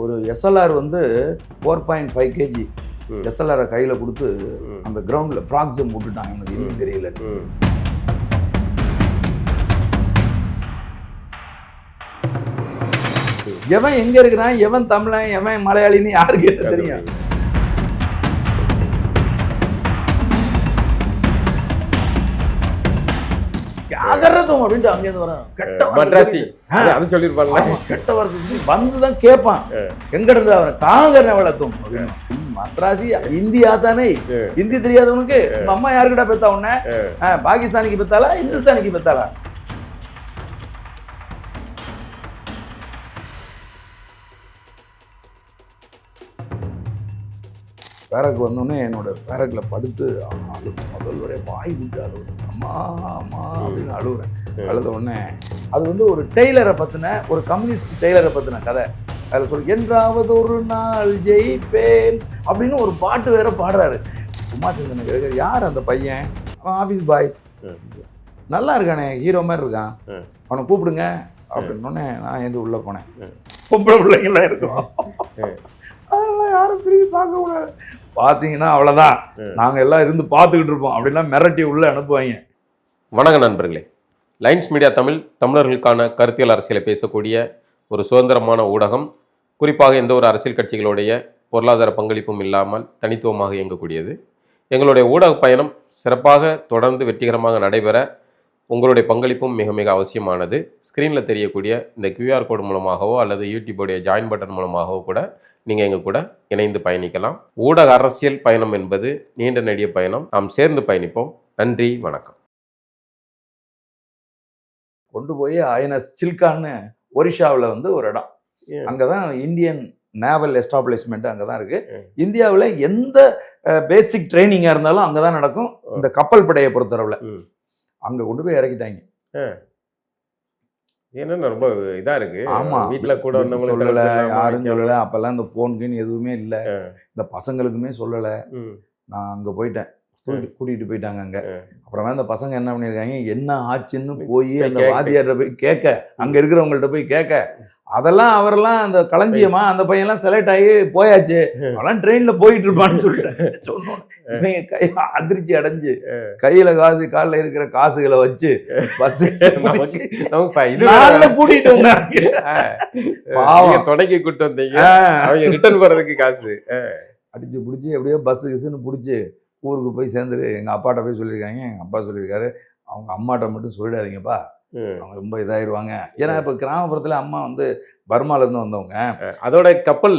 ஒரு எஸ்எல்ஆர் வந்து 4.5 kg எஸ்எல்ஆரை கையில் கொடுத்து அந்த கிரவுண்டில் ஃப்ராக் ஜம்ப் விட்டுட்டாங்க. எனக்கு இன்னும் தெரியல. எவன் எங்க இருக்கிறான், எவன் தமிழன், எவன் மலையாளின்னு யாருக்கு என்ன தெரியும்? அகரதும் அப்படின்ட்டு அங்கேருந்து வரான். கெட்ட மட்ராசி அது சொல்லியிருப்பாங்க. கெட்ட வார்த்தை வந்துதான் கேட்பான். எங்க இருந்து அவன் காங்கரனை வளர்த்தும் அப்படின்னு. மட்ராசி இந்தியா தானே, ஹிந்தி தெரியாதவனுக்கு உங்க அம்மா யாருக்கிட்ட பெத்தா உன்ன? பாகிஸ்தானிக்கு பெத்தாளா, இந்துஸ்தானிக்கு பெத்தாளா? பேரக்கு வந்தோடனே என்னோட பேரக்கில் படுத்து முதல்வரே வாய் விட்டு அழுவுறேன். அம்மா அம்மா அப்படின்னு அழுகுறேன். அழுத உடனே அது வந்து ஒரு டெய்லரை பற்றின, ஒரு கம்யூனிஸ்ட் டெய்லரை பற்றின கதை. அதில் சொல்லி என்றாவது ஒரு நாள் ஜெயிப்பேன் அப்படின்னு ஒரு பாட்டு வேற பாடுறாரு. சும்மா எனக்கு யார் அந்த பையன்? அவன் ஆஃபீஸ் பாய், நல்லா இருக்கானே, ஹீரோ மாதிரி இருக்கான், அவனை கூப்பிடுங்க அப்படின்னோடனே நான் எந்த உள்ளே போனேன். பொம்பளை பிள்ளைங்களாம் இருக்கும், அதெல்லாம் யாரும் திரும்பி பார்க்க கூடாது. பார்த்தீங்கன்னா அவ்வளோதான், நாங்கள் எல்லாம் இருந்து பார்த்துக்கிட்டு இருப்போம் அப்படின்லாம் மிரட்டி உள்ளே அனுப்புவாங்க. வணக்கம் நண்பர்களே. லைன்ஸ் மீடியா தமிழ் தமிழர்களுக்கான கருத்தியல் அரசியலை பேசக்கூடிய ஒரு சுதந்திரமான ஊடகம். குறிப்பாக எந்த ஒரு அரசியல் கட்சிகளுடைய பொருளாதார பங்களிப்பும் இல்லாமல் தனித்துவமாக இயங்கக்கூடியது. எங்களுடைய ஊடக பயணம் சிறப்பாக தொடர்ந்து வெற்றிகரமாக நடைபெற உங்களுடைய பங்களிப்பும் மிக மிக அவசியமானது. ஸ்க்ரீனில் தெரியக்கூடிய இந்த QR கோடு மூலமாகவோ அல்லது யூடியூபுடைய ஜாயின் பட்டன் மூலமாகவோ கூட நீங்கள் எங்கள் கூட இணைந்து பயணிக்கலாம். ஊடக அரசியல் பயணம் என்பது நீண்ட நெடிய பயணம். நாம் சேர்ந்து பயணிப்போம். நன்றி, வணக்கம். கொண்டு போய் ஐஎன்எஸ் சில்கான்னு ஒரிஷாவில் வந்து ஒரு இடம், அங்கே தான் இந்தியன் நேவல் எஸ்டாப்ளிஷ்மெண்ட் அங்கே தான் இருக்குது. இந்தியாவில் எந்த பேசிக் ட்ரைனிங்காக இருந்தாலும் அங்கே தான் நடக்கும். இந்த கப்பல் படையை பொறுத்தளவில் அங்கே கொண்டு போய் இறக்கிட்டாங்க. என்னன்னா ரொம்ப இதாக இருக்குது. ஆமாம், வீட்டில் கூட வந்தவங்க சொல்லலை, யாரும் சொல்லலை. அப்போல்லாம் இந்த ஃபோனுக்குன்னு எதுவுமே இல்லை, இந்த பசங்களுக்குமே சொல்லலை. நான் அங்கே போயிட்டேன், கூட்டிகிட்டு போயிட்டாங்க அங்கே. அப்புறமா இந்த பசங்க என்ன பண்ணியிருக்காங்க, என்ன ஆச்சுன்னு போய் அந்த வாத்தியார்கிட்ட போய் கேட்க, அங்கே இருக்கிறவங்கள்ட்ட போய் கேட்க, அதெல்லாம் அவரெல்லாம் அந்த களஞ்சியமா அந்த பையன்லாம் செலக்ட் ஆகி போயாச்சு, அவெல்லாம் ட்ரெயினில் போயிட்டு இருப்பான்னு சொல்லிட்டேன். சொன்னோம் கை அதிர்ச்சி அடைஞ்சு கையில் காசு, காலில் இருக்கிற காசுகளை வச்சு பஸ்ஸு கூட்டிகிட்டு வந்தாங்க. தொடக்கி கூட்டு வந்தீங்க, அவங்க ரிட்டர்ன் போகிறதுக்கு காசு அடிச்சு பிடிச்சி எப்படியோ பஸ்ஸு கிசுன்னு பிடிச்சி ஊருக்கு போய் சேர்ந்துட்டு எங்கள் அப்பாட்ட போய் சொல்லியிருக்காங்க. எங்கள் அப்பா சொல்லியிருக்காரு, அவங்க அம்மாட்ட மட்டும் சொல்லிடாதீங்கப்பா, அவங்க ரொம்ப இதாயிருவாங்க. ஏன்னா இப்போ கிராமப்புறத்தில் அம்மா வந்து பர்மாலேருந்து வந்தவங்க, அதோட கப்பல்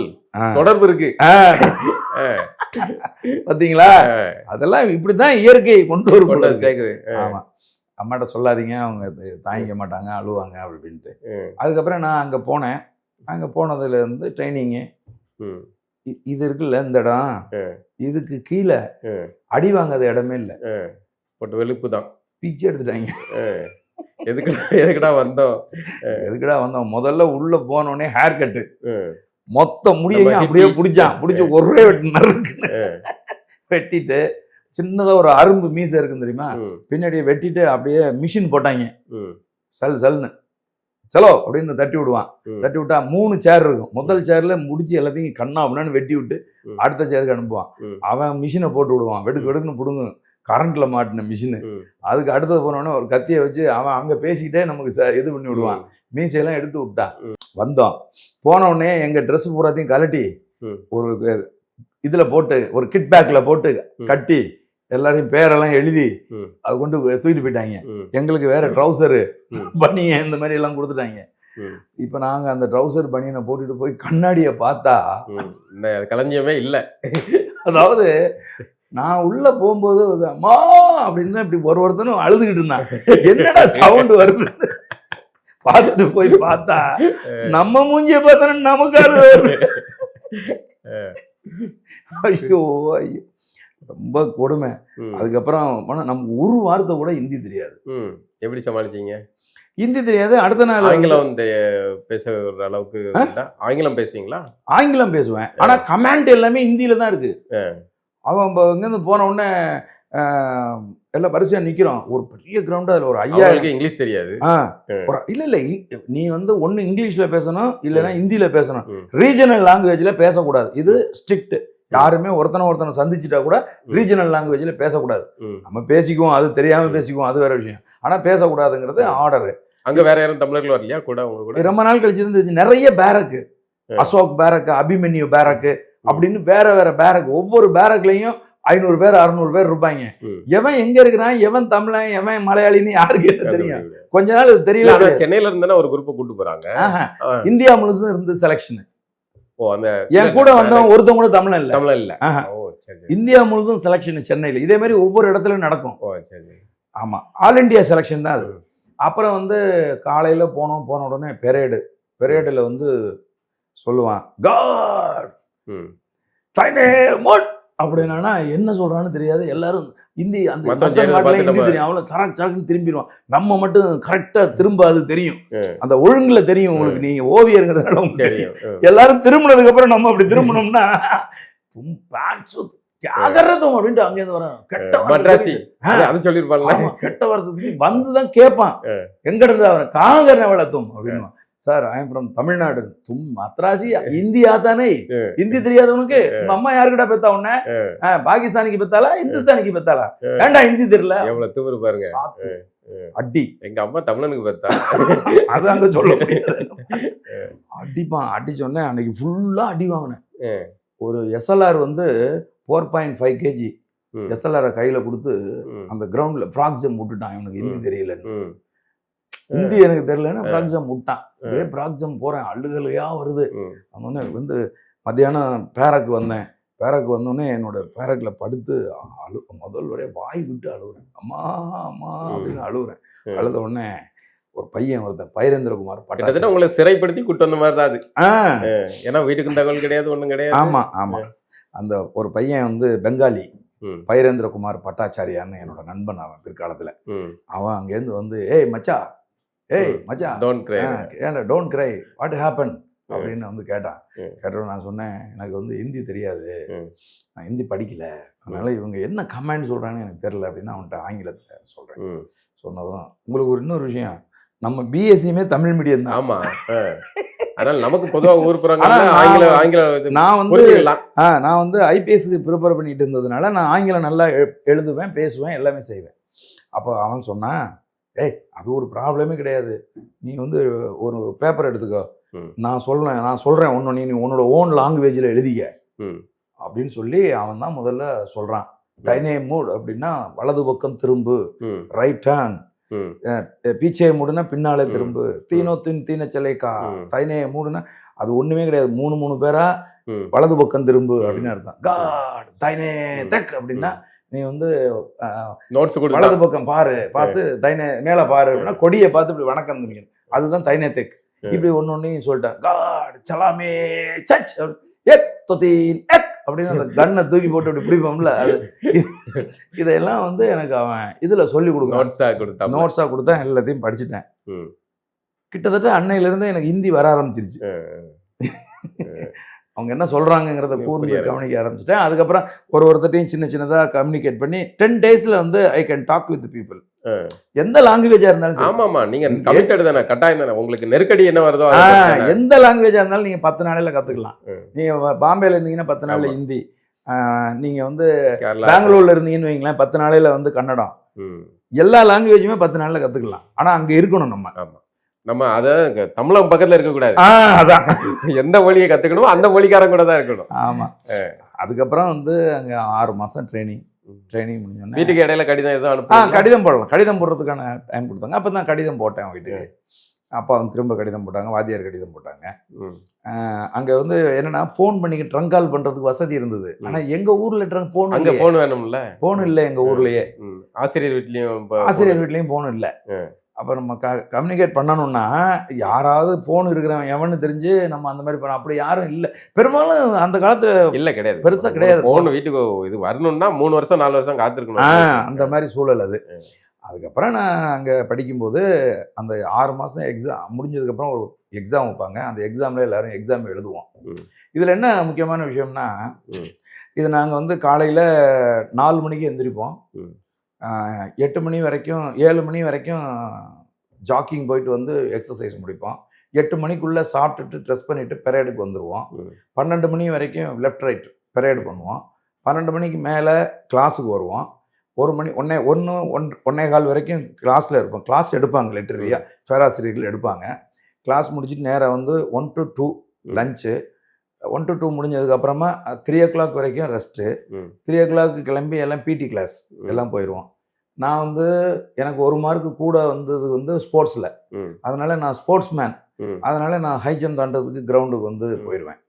தொடர்பு இருக்கு பார்த்தீங்களா. அதெல்லாம் இப்படி தான் இயற்கை கொண்டு வரும் சேர்க்குது. ஆமாம், அம்மாட்ட சொல்லாதீங்க, அவங்க தாங்கிக்க மாட்டாங்க, அழுவாங்க அப்படின்ட்டு. அதுக்கப்புறம் நான் அங்கே போனேன். அங்கே போனதுலேருந்து ட்ரைனிங்கு இது இருக்குல்ல, இந்த இடம், இதுக்கு கீழே அடி வாங்காத இடமே இல்லை, போட்டு வெளுப்பு தான் பிச்சு எடுத்துட்டாங்க. எதுக்குடா வந்தோம் முதல்ல உள்ள போனோடனே ஹேர் கட்டு, மொத்த முடியையும் அப்படியே பிடிச்சி ஒரே வெட்டிட்டு, சின்னதாக ஒரு அரும்பு மீசை இருக்குன்னு தெரியுமா, பின்னாடியே வெட்டிட்டு அப்படியே மிஷின் போட்டாங்க. சல்னு சலோ அப்படின்னு தட்டி விடுவான். தட்டி விட்டா 3 சேர் இருக்கும். முதல் சேர்ல முடிச்சு எல்லாத்தையும் கண்ணா அப்படின்னு வெட்டி விட்டு அடுத்த சேருக்கு அனுப்புவான். அவன் மிஷினை போட்டு விடுவான், வெடுக்குன்னு பிடுங்கு, கரண்ட்ல மாட்டின மிஷினு. அதுக்கு அடுத்தது போனோடனே ஒரு கத்தியை வச்சு அவன் அங்கே பேசிக்கிட்டே நமக்கு இது பண்ணி விடுவான். மீசையெல்லாம் எடுத்து விட்டான். வந்தோம், போன உடனே எங்கள் ட்ரெஸ் பூராத்தையும் கலட்டி ஒரு இதில் போட்டு, ஒரு கிட் பேக்கில் போட்டு கட்டி, எல்லாரையும் பேரெல்லாம் எழுதி அது கொண்டு தூக்கிட்டு போயிட்டாங்க. எங்களுக்கு வேற ட்ரௌசரு பனியன் இந்த மாதிரி எல்லாம் கொடுத்துட்டாங்க. இப்போ நாங்கள் அந்த ட்ரௌசர் பனியனை போட்டுட்டு போய் கண்ணாடியை பார்த்தா களஞ்சியமே இல்லை. அதாவது நான் உள்ள போகும்போது அம்மா அப்படின்னு இப்படி ஒருத்தனும் அழுதுகிட்டு இருந்தான். என்னடா சவுண்டு வருது பார்த்துட்டு போய் பார்த்தா நம்ம மூஞ்சிய பார்த்தோன்னா நமக்கு அழுது வருது. ஐயோ ஐயோ, ரொம்ப கொடுமை. அதுக்கப்புறம் நமக்கு ஒரு வார்த்தை கூட ஹிந்தி தெரியாது. எப்படி சமாளிச்சீங்க? ஹிந்தி தெரியாது. அடுத்த நாள் ஆங்கிலம் பேசுற அளவுக்கு ஆங்கிலம் பேசுவீங்களா? ஆங்கிலம் பேசுவேன், ஆனா கமாண்ட் எல்லாமே ஹிந்தியில தான் இருக்கு. அவன் இங்கேருந்து போன உடனே எல்லாம் வரிசையா நிக்கிறோம். ஒரு பெரிய கிரவுண்ட், அதுல ஒரு 5000. அவங்களுக்கு இங்கிலீஷ் தெரியாது. இல்ல நீ வந்து ஒண்ணு இங்கிலீஷ்ல பேசணும், இல்லைன்னா ஹிந்தியில பேசணும். ரீஜனல் லாங்குவேஜ்ல பேசக்கூடாது. இது ஸ்ட்ரிக்ட். யாருமே ஒருத்தனை சந்திச்சுட்டா கூட ரீஜனல் லாங்குவேஜ்ல பேசக்கூடாது. நம்ம பேசிக்குவோம், அது தெரியாம பேசிக்குவோம், அது வேற விஷயம். ஆனா பேசக்கூடாதுங்கிறது ஆர்டர். அங்க வேற யாரும் தமிழர்கள் வரலையா கூட உங்க கூட? ரொம்ப நாள் கழிச்சு இருந்துச்சு. நிறைய பேரக்கு, அசோக் பேரக்கு, அபிமன்யு பேரக்கு அப்படின்னு வேற வேற பேரக். ஒவ்வொரு பேரக்லயும் 500 பேர் 600 பேர் இருப்பாங்க. எவன் எங்க இருக்கிறான், எவன் தமிழன், எவன் மலையாளின்னு யாருக்கு என்ன தெரியும்? கொஞ்ச நாள் தெரியல. சென்னையில இருந்தா ஒரு குரூப் கூட்டு போறாங்க. இந்தியா முழுசும் இருந்து செலக்ஷன். அந்த என் கூட வந்தவன் ஒருத்தவங்க கூட தமிழன் இல்ல. சரி. இந்தியா முழுதும் செலக்ஷன் சென்னையில. இதே மாதிரி ஒவ்வொரு இடத்துலயும் நடக்கும். சரி. ஆமா, ஆல் இண்டியா செலக்ஷன் தான் அது. அப்புறம் வந்து காலையில போன உடனே பெரேடுல வந்து சொல்லுவான், காட் தைனே மோட் அப்படின்னா என்ன சொல்றான்னு தெரியாது. எல்லாரும் ஹிந்தி, அந்த ஹிந்தி தெரியும், அவ்வளவு சரக்குன்னு திரும்பிடுவான். நம்ம மட்டும் கரெக்டா திரும்ப அது தெரியும், அந்த ஒழுங்குல தெரியும். உங்களுக்கு நீங்க ஓவியருங்கிறதுனால உங்களுக்கு தெரியும். எல்லாரும் திரும்பினதுக்கு அப்புறம் நம்ம அப்படி திரும்பணும்னா அப்படின்ட்டு அங்கேருந்து வரான். கெட்ட வார்த்தை வந்துதான் கேட்பான். எங்க இருந்து அவரை காங்கர வளர்த்தும் அப்படின்னு. Sir, I am from Tamil Nadu. தும் மத்ராசி, இந்தியா தானே? ஹிந்தி தெரியாதவனுக்கு உங்க அம்மா யாருக்கிட்ட பெத்தா உன்ன? பாகிஸ்தானிக்கு பெத்தாளா, இந்துஸ்தானிக்கு பெத்தாளா? ஏண்டா ஹிந்தி தெரியல? எவ்வளவு திமிரு பாருங்க. அடி. எங்க அம்மா தமிழனுக்கு பெத்தா. அது அங்க சொல்ல முடியாது. அடிப்பான். அடி சொன்னேன். அன்னைக்கு ஃபுல்லா அடி வாங்கினேன். ஒரு SLR வந்து 4.5 kg SLR கையில கொடுத்து அந்த கிரவுண்ட்ல ஃப்ராக் ஜம்ப் விட்டுட்டான். இவனுக்கு ஹிந்தி தெரியலன்னு. ஹிந்தி எனக்கு தெரியலன்னா ஃப்ராக் ஜம்ப் விட்டான். அப்படியே ஃப்ராக் ஜம்ப் போறேன், அழுகலையா வருது. வந்தோடனே வந்து மத்தியானம் பேரக்கு வந்தேன். பேரக்கு வந்தோடனே என்னோட பேரக்ல படுத்து முதல் வரைய வாய் விட்டு அழுகுறேன். அம்மா அம்மா அப்படின்னு அழுகுறேன். அழுத உடனே ஒரு பையன் ஒருத்தன், பைரேந்திரகுமார் பட்டாச்சாரி, உங்களை சிறைப்படுத்தி கூட்டு வந்த மாதிரி தான் அது. ஏன்னா வீட்டுக்கு தகவல் கிடையாது, ஒண்ணும் கிடையாது. ஆமா. அந்த ஒரு பையன் வந்து பெங்காலி, பைரேந்திரகுமார் பட்டாச்சாரியான்னு என்னோட நண்பன். அவன் பிற்காலத்துல அவன் அங்கேருந்து வந்து, ஏய் மச்சா டோன்ட் கிரை, வாட் ஹேப்பன் அப்படின்னு வந்து கேட்டான். கேட்டோம். நான் சொன்னேன், எனக்கு வந்து ஹிந்தி தெரியாது, நான் ஹிந்தி படிக்கல, அதனால இவங்க என்ன கமெண்ட் சொல்றாங்கன்னு எனக்கு தெரியல அப்படின்னு அவன்கிட்ட ஆங்கிலத்துல சொல்றேன். சொன்னதும், உங்களுக்கு ஒரு இன்னொரு விஷயம், நம்ம பிஎஸ்சியுமே தமிழ் மீடியம் தான். ஆமா. அதனால நமக்கு பொதுவாக ஊர் புறங்க ஆங்கிலம். நான் வந்து ஐபிஎஸ்க்கு ப்ரிப்பேர் பண்ணிட்டு இருந்ததுனால நான் ஆங்கிலம் நல்லா எழுதுவேன், பேசுவேன், எல்லாமே செய்வேன். அப்போ அவன் சொன்னான், ஏய் அது ஒரு ப்ராப்ளமே கிடையாது, நீ வந்து ஒரு பேப்பர் எடுத்துக்கோ, நான் சொல்றேன் ஒன்று, நீ உன்னோட ஓன் லாங்குவேஜில் எழுதிக்க அப்படின்னு சொல்லி அவன் தான் முதல்ல சொல்றான். தைனே மூட் அப்படின்னா வலது பக்கம் திரும்பு, ரைட் ஹேண்ட், பீச்சே மூடுனா பின்னாலே திரும்பு, தீன சிலைக்கா, தைனே மூடுனா அது ஒண்ணுமே கிடையாது. 3 பேரா வலது பக்கம் திரும்பு அப்படின்னு அர்த்தம். காட் தைனே தெக் அப்படின்னா நீ வந்து வலது பக்கம் பாரு, பார்த்து தைனே மேல பாரு அப்படின்னா கொடியை பார்த்து இப்படி வணக்கம் தெரியும், அதுதான் தைனே தெக். இப்படி ஒன்னொன்னையும் சொல்லிட்டேன். காட் சலாமே சச் எக் தொத்தீன் எக் அப்படின்னு அந்த கண்ணை தூக்கி போட்டு அப்படி பிடிப்போம்ல, அது இதெல்லாம் வந்து எனக்கு அவன் இதுல சொல்லி கொடுக்க நோட்ஸா கொடுத்தா எல்லாத்தையும் படிச்சுட்டேன். கிட்டத்தட்ட அன்னையிலிருந்து எனக்கு ஹிந்தி வர ஆரம்பிச்சிருச்சு. அவங்க என்ன சொல்றாங்கிறத கூர்ந்து கவனிக்க ஆரம்பிச்சிட்டேன். அதுக்கப்புறம் ஒருத்தட்டையும் சின்னதா கம்யூனிகேட் பண்ணி 10 days வந்து I can talk with people. எந்த லாங்குவேஜா இருந்தாலும் சரி. ஆமாமா, நீங்க கமிட்டட் தானே, கட்டாயம் தானே. உங்களுக்கு நெருக்கடி என்ன வருதோ எந்த லாங்குவேஜா இருந்தாலும் நீங்க 10 நாளையில கத்துக்கலாம். நீங்க பாம்பேல இருந்தீங்கன்னா 10 நாள்ல ஹிந்தி, நீங்க வந்து பெங்களூர்ல இருந்தீங்கன்னு வைங்களேன் 10 நாளையில வந்து கன்னடம். எல்லா லாங்குவேஜுமே 10 நாள்ல கத்துக்கலாம். ஆனா அங்க இருக்கணும் நம்ம அத தமிழகம் பக்கத்துல இருக்க கூடாது. அதான் எந்த மொழியை கத்துக்கணுமோ அந்த மொழிக்காரன் கூட தான் இருக்கணும். ஆமா. அதுக்கப்புறம் வந்து அங்க 6 மாசம் ட்ரைனிங் முடிஞ்சோன்னா வீட்டுக்கு இடையில கடிதம் எதுவும் அனுப்ப கடிதம் போடலாம். கடிதம் போடுறதுக்கான டைம் கொடுத்தாங்க. அப்பதான் கடிதம் போட்டேன் வீட்டுக்கு. அப்பா வந்து திரும்ப கடிதம் போட்டாங்க, வாத்தியார் கடிதம் போட்டாங்க. அங்க வந்து என்னன்னா ஃபோன் பண்ணி ட்ரங்க் கால் பண்றதுக்கு வசதி இருந்தது. ஆனா எங்க ஊர்ல போன் வேணும்ல, போன் இல்ல எங்க ஊர்லயே. ஆசிரியர் வீட்லயும் போன் இல்ல. அப்போ நம்ம கம்யூனிகேட் பண்ணணும்னா யாராவது ஃபோன் இருக்கிறவன் எவனு தெரிஞ்சு நம்ம அந்த மாதிரி பண்ண, அப்படி யாரும் இல்லை பெரும்பாலும் அந்த காலத்தில். இல்லை, கிடையாது, பெருசாக கிடையாது. ஃபோன் வீட்டுக்கு இது வரணும்னா 3 வருஷம் 4 வருஷம் காத்திருக்கணும். அந்த மாதிரி சூழல் அது. அதுக்கப்புறம் நான் அங்கே படிக்கும்போது அந்த 6 மாதம் எக்ஸாம் முடிஞ்சதுக்கப்புறம் ஒரு எக்ஸாம் வைப்பாங்க. அந்த எக்ஸாமில் எல்லோரும் எக்ஸாம் எழுதுவோம். இதில் என்ன முக்கியமான விஷயம்னா, இது நாங்கள் வந்து காலையில் 4 மணிக்கு எந்திரிப்போம். 8 மணி வரைக்கும் 7 மணி வரைக்கும் ஜாக்கிங் போயிட்டு வந்து எக்ஸசைஸ் முடிப்போம். 8 மணிக்குள்ளே சாப்பிட்டுட்டு ட்ரெஸ் பண்ணிவிட்டு பெரேடுக்கு வந்துடுவோம். 12 மணி வரைக்கும் லெஃப்ட் ரைட் பெரேடு பண்ணுவோம். 12 மணிக்கு மேலே கிளாஸுக்கு வருவோம். 1 மணி 1:15 வரைக்கும் கிளாஸில் இருப்போம். கிளாஸ் எடுப்பாங்க, லிட்டரரியாக பேராசிரியர்கள் எடுப்பாங்க. கிளாஸ் முடிச்சுட்டு நேராக வந்து 1 to 2 லஞ்சு. 1 to 2 முடிஞ்சதுக்கப்புறமா 3 o'clock வரைக்கும் ரெஸ்ட்டு. 3 o'clock கிளம்பி எல்லாம் பிடி கிளாஸ் எல்லாம் போயிடுவோம். நான் வந்து எனக்கு 1 மார்க்கு கூட வந்தது வந்து ஸ்போர்ட்ஸில். அதனால் நான் ஸ்போர்ட்ஸ் மேன். அதனால் நான் ஹை ஜம்ப் தாண்டதுக்கு கிரவுண்டுக்கு வந்து போயிடுவேன்.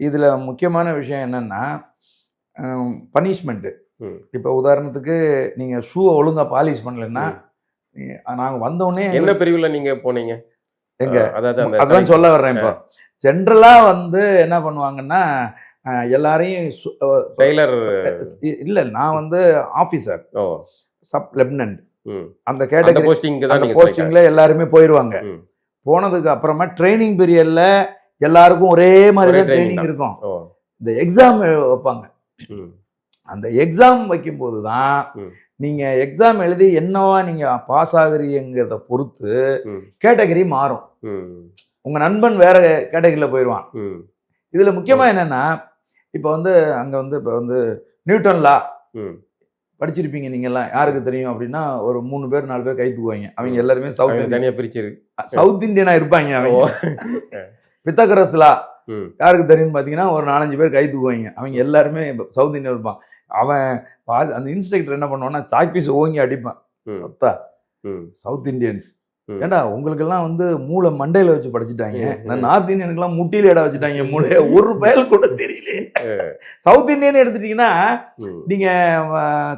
இதில் முக்கியமான விஷயம் என்னென்னா பனிஷ்மெண்ட்டு. இப்போ உதாரணத்துக்கு நீங்கள் ஷூவை ஒழுங்காக பாலிஷ் பண்ணலைன்னா நாங்கள் வந்தோடனே என்ன பிரிவில் நீங்கள் போனீங்க? அதான் சொல்ல வர்றேன். இப்போ ஜென்ரலாக வந்து என்ன பண்ணுவாங்கன்னா எல்லாரையும் செயலர் இல்லை, நான் வந்து ஆஃபீஸர், சப் லெப்டினன்ட், அந்த கேட்டகரி போஸ்டிங்கில் எல்லாருமே போயிடுவாங்க. போனதுக்கு அப்புறமா ட்ரைனிங் பீரியடில் எல்லாருக்கும் ஒரே மாதிரி தான் ட்ரைனிங் இருக்கும். இந்த எக்ஸாம் வைப்பாங்க. அந்த எக்ஸாம் வைக்கும்போது தான் நீங்கள் எக்ஸாம் எழுதி என்னவா நீங்கள் பாஸ் ஆகுறீங்கிறத பொறுத்து கேட்டகரி மாறும். உங்கள் நண்பன் வேற கேட்டகரியில் போயிடுவான். இதில் முக்கியமாக என்னென்னா இப்போ வந்து அங்கே வந்து இப்போ வந்து நியூட்டன் லா படிச்சிருப்பீங்க நீங்கள்லாம், யாருக்கு தெரியும் அப்படின்னா ஒரு 3 பேர் 4 பேர் கை தூக்குவாங்க. அவங்க எல்லாருமே சவுத் இந்தியனா இருப்பாங்க. அவங்க பித்தகரஸ் லா யாருக்கு தெரியும்னு பார்த்தீங்கன்னா ஒரு 4-5 பேர் கை தூக்குவாங்க. அவங்க எல்லாருமே சவுத் இந்தியன் இருப்பான். அவன் அந்த இன்ஸ்ட்ரக்டர் என்ன பண்ணுவான்னா சாக் பீஸ் ஓங்கி அடிப்பான். சவுத் இந்தியன்ஸ் ஏண்டா உங்களுக்கெல்லாம் வந்து மூளை மண்டையில வச்சு படிச்சுட்டாங்க, இந்த நார்த் இந்தியனுக்கெல்லாம் முட்டியில இடம் வச்சுட்டாங்க மூளைய, ஒரு பயல் கூட தெரியல. சவுத் இந்தியன் எடுத்துட்டீங்கன்னா நீங்க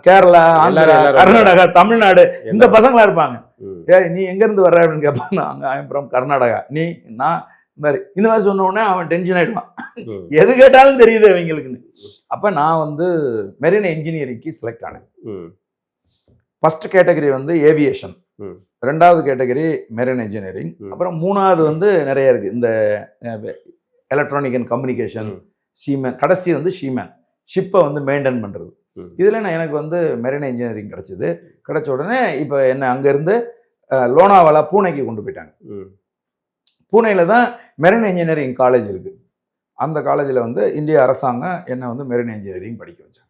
கேரளா, ஆந்திரா, கர்நாடகா, தமிழ்நாடு இந்த பசங்களா இருப்பாங்க. நீ எங்க இருந்து வர்ற அப்படின்னு கேட்பாங்க. அங்க ஐ எம் ஃப்ரம் கர்நாடகா. நான் இந்த மாதிரி சொன்ன உடனே அவன் டென்ஷன் ஆயிடுவான். எது கேட்டாலும் தெரியுது அவங்களுக்குன்னு. அப்ப நான் வந்து மெரின் இன்ஜினியரிங்க்கு செலக்ட் ஆனேன். ஃபர்ஸ்ட் கேட்டகரி வந்து ஏவியேஷன், 2வது கேட்டகரி மெரின் இன்ஜினியரிங், அப்புறம் 3வது வந்து நிறைய இருக்கு. இந்த எலக்ட்ரானிக் அண்ட் கம்யூனிகேஷன், ஷீமேன், கடைசி வந்து ஷீமேன், ஷிப்பை வந்து மெயின்டைன் பண்ணுறது. இதில் எனக்கு வந்து மெரின் இன்ஜினியரிங் கிடச்சிது. கிடச்ச உடனே இப்போ என்னை அங்கேருந்து லோனாவாலா பூனேக்கு கொண்டு போயிட்டாங்க. பூனேயில் தான் மெரின் இன்ஜினியரிங் காலேஜ் இருக்குது. அந்த காலேஜில் வந்து இந்திய அரசாங்கம் என்னை வந்து மெரின் இன்ஜினியரிங் படிக்க வச்சாங்க.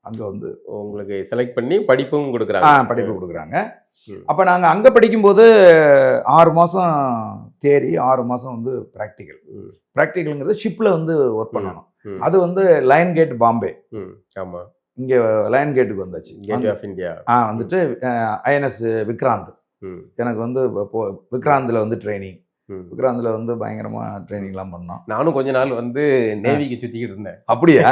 அங்கே வந்து உங்களுக்கு செலக்ட் பண்ணி படிப்பும் கொடுக்குறாங்க. படிப்பு கொடுக்குறாங்க. அப்போ நாங்கள் அங்கே படிக்கும்போது 6 மாதம் தியரி, 6 மாதம் வந்து ப்ராக்டிக்கலுங்கிறது ஷிப்பில் வந்து ஒர்க் பண்ணணும். அது வந்து லயன் கேட் பாம்பே. ஆமாம், இங்கே லயன் கேட்டுக்கு வந்தாச்சு. கேட் ஆஃப் இந்தியா வந்துட்டு ஐஎன்எஸ் விக்ராந்த். எனக்கு வந்து விக்ராந்தில் வந்து ட்ரைனிங். விக்ராந்தில் வந்து பயங்கரமாக ட்ரைனிங்லாம் பண்ணோம். நானும் கொஞ்ச நாள் வந்து நேவிக்கு சுற்றிக்கிட்டு இருந்தேன். அப்படியா?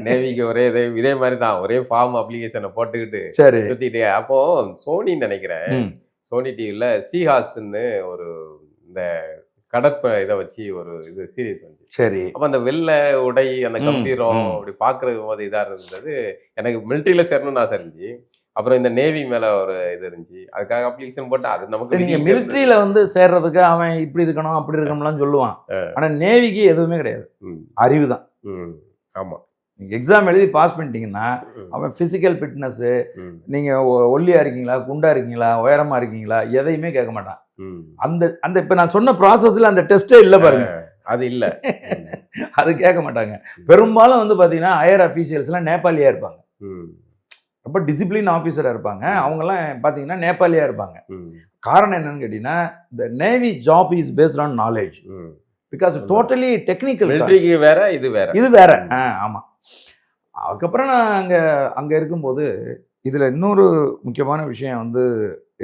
நேவிக்கு ஒரே இதே மாதிரி தான், ஒரே ஃபார்ம் அப்ளிகேஷனை போட்டுக்கிட்டு சரி சுற்றிக்கிட்டே. அப்போ சோனின்னு நினைக்கிறேன், சோனி டிவியில் சீஹாஸ்ன்னு ஒரு இந்த கடற்ப இதை வச்சு ஒரு இது சீரியஸ் வந்துச்சு. சரி. அப்போ அந்த வெள்ளை உடை, அந்த கம்பீரம் அப்படி பார்க்கறது போது இதாக இருந்தது. எனக்கு மிலிட்ரியில் சேரணும்னு ஆசை இருந்துச்சு. அப்புறம் இந்த நேவி மேலே ஒரு இது இருந்துச்சு. அதுக்காக அப்ளிகேஷன் போட்டு அது நமக்கு. நீங்கள் மிலிட்ரியில் வந்து சேர்றதுக்கு அவன் இப்படி இருக்கணும் அப்படி இருக்கணும்லாம் சொல்லுவான். ஆனால் நேவிக்கு எதுவுமே கிடையாது, அறிவு தான். ஆமாம், நீங்கள் எக்ஸாம் எழுதி பாஸ் பண்ணிட்டீங்கன்னா அவன் ஃபிசிக்கல் ஃபிட்னஸ்ஸு, நீங்கள் ஒல்லியாக இருக்கீங்களா, குண்டாக இருக்கீங்களா, உயரமாக இருக்கீங்களா, எதையுமே கேட்க மாட்டான். அந்த அந்த இப்போ நான் சொன்ன ப்ராசஸில் அந்த டெஸ்ட்டே இல்லை பாருங்க. அது இல்லை, அது கேட்க மாட்டாங்க. பெரும்பாலும் வந்து பார்த்தீங்கன்னா ஹையர் அஃபீஷியல்ஸ்லாம் நேபாளியாக இருப்பாங்க. ரொம்ப டிசிப்ளின் ஆஃபீஸராக இருப்பாங்க. அவங்கெல்லாம் பார்த்தீங்கன்னா நேபாளியாக இருப்பாங்க. காரணம் என்னன்னு கேட்டிங்கன்னா, the navy job is based on knowledge, because totally technical. வேற இது வேற. ஆமாம். அதுக்கப்புறம் நான் அங்கே இருக்கும்போது இதில் இன்னொரு முக்கியமான விஷயம் வந்து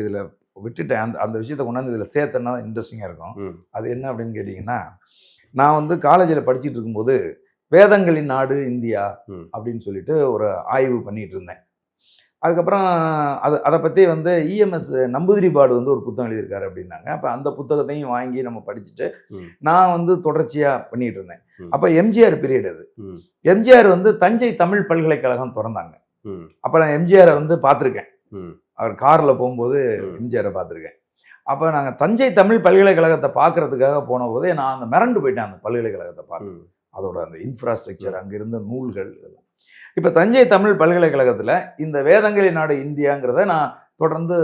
இதில் விட்டுட்டேன். அந்த விஷயத்தை கொண்டாந்து இதில் சேர்த்தனா இன்ட்ரெஸ்டிங்காக இருக்கும். அது என்ன அப்படின்னு கேட்டிங்கன்னா, நான் வந்து காலேஜில் படிச்சுட்டு இருக்கும்போது வேதங்களின் நாடு இந்தியா அப்படின்னு சொல்லிட்டு ஒரு ஆய்வு பண்ணிகிட்டு இருந்தேன். அதுக்கப்புறம் அதை பற்றி வந்து இஎம்எஸ் நம்பூதிரிபாடு வந்து ஒரு புத்தகம் எழுதியிருக்காரு அப்படின்னாங்க. அப்போ அந்த புத்தகத்தையும் வாங்கி நம்ம படிச்சுட்டு நான் வந்து தொடர்ச்சியாக பண்ணிகிட்டு இருந்தேன். அப்போ எம்ஜிஆர் பீரியட் அது. எம்ஜிஆர் வந்து தஞ்சை தமிழ் பல்கலைக்கழகம் திறந்தாங்க. அப்போ நான் எம்ஜிஆரை வந்து பார்த்துருக்கேன். அவர் காரில் போகும்போது எம்ஜிஆரை பார்த்துருக்கேன். அப்போ நாங்கள் தஞ்சை தமிழ் பல்கலைக்கழகத்தை பார்க்குறதுக்காக போன போதே நான் அந்த மிரண்டு போயிட்டேன். அந்த பல்கலைக்கழகத்தை பார்த்து அதோட அந்த இன்ஃப்ராஸ்ட்ரக்சர், அங்கே இருந்த நூல்கள், இதெல்லாம் இப்போ தஞ்சை தமிழ் பல்கலைக்கழகத்தில் இந்த வேதங்களை நாடு இந்தியாங்கிறத நான் தொடர்ந்து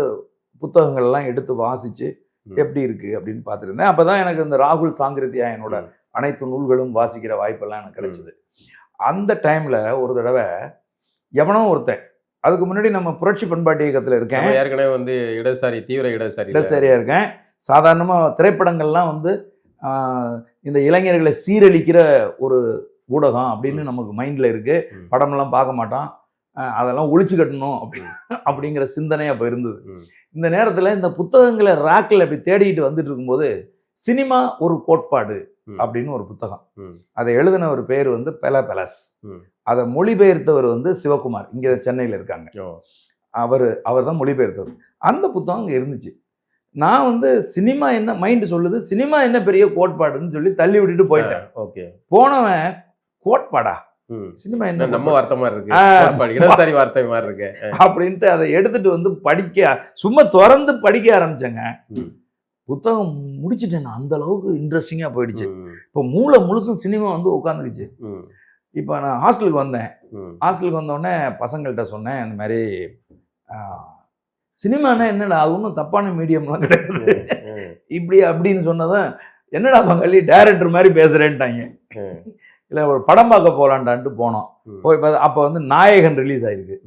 புத்தகங்கள்லாம் எடுத்து வாசித்து எப்படி இருக்குது அப்படின்னு பார்த்துருந்தேன். அப்போ தான் எனக்கு இந்த ராகுல் சாங்கிருத்தியாயனோட அனைத்து நூல்களும் வாசிக்கிற வாய்ப்பெல்லாம் எனக்கு கிடைச்சிது. அந்த டைமில் ஒரு தடவை எவனோ ஒருத்தன், அதுக்கு முன்னாடி நம்ம புரட்சி பண்பாட்டு இயக்கத்தில் இருக்கேன், ஏற்கனவே வந்து தீவிர இடதுசாரியாக இருக்கேன். சாதாரணமாக திரைப்படங்கள்லாம் வந்து இந்த இளைஞர்களை சீரழிக்கிற ஒரு ஊடகம் அப்படின்னு நமக்கு மைண்டில் இருக்குது. படமெல்லாம் பார்க்க மாட்டோம், அதெல்லாம் ஒழிச்சு கட்டணும் அப்படிங்கிற சிந்தனை அப்போ இருந்தது. இந்த நேரத்தில் இந்த புத்தகங்களை ராக்கில் அப்படி தேடிட்டு வந்துட்டு இருக்கும்போது சினிமா ஒரு கோட்பாடு அப்படின்னு ஒரு புத்தகம், அதை எழுதின ஒரு பேர் வந்து பெலஸ், அதை மொழிபெயர்த்தவர் வந்து சிவகுமார், இங்கே சென்னையில் இருக்காங்க, அவர் தான் மொழிபெயர்த்தது. அந்த புத்தகம் இங்கே இருந்துச்சு. நான் வந்து சினிமா என்ன மைண்டு சொல்லுது, சினிமா என்ன பெரிய கோட்பாடுன்னு சொல்லி தள்ளி விட்டுட்டு போயிட்டேன். ஓகே, போனவன் கோட்பாடா, சினிமா என்ன நம்ம வார்த்தை மாதிரி இருக்கு, இடதுசாரி வார்த்தை மாதிரி இருக்கு அப்படின்ட்டு அதை எடுத்துட்டு வந்து படிக்க, சும்மா திறந்து படிக்க ஆரம்பிச்சேங்க. புத்தகம் முடிச்சுட்டேன். அந்த அளவுக்கு இன்ட்ரெஸ்டிங்காக போயிடுச்சு. இப்போ மூளை முழுசும் சினிமா வந்து உட்காந்துருச்சு. இப்போ நான் ஹாஸ்டலுக்கு வந்தேன். ஹாஸ்டலுக்கு வந்தோடனே பசங்கள்கிட்ட சொன்னேன், இந்த மாதிரி சினிமானா என்னடா, அது ஒன்றும் தப்பான மீடியம்லாம் கிடையாது இப்படி அப்படின்னு சொன்னதான், என்னடா பங்காளி டைரக்டர் மாதிரி பேசுகிறேன்ட்டாங்க. இல்லை ஒரு படம் பார்க்க போகலான்டான்ட்டு போனோம். போய் அப்போ வந்து நாயகன் ரிலீஸ் ஆகிருக்கு.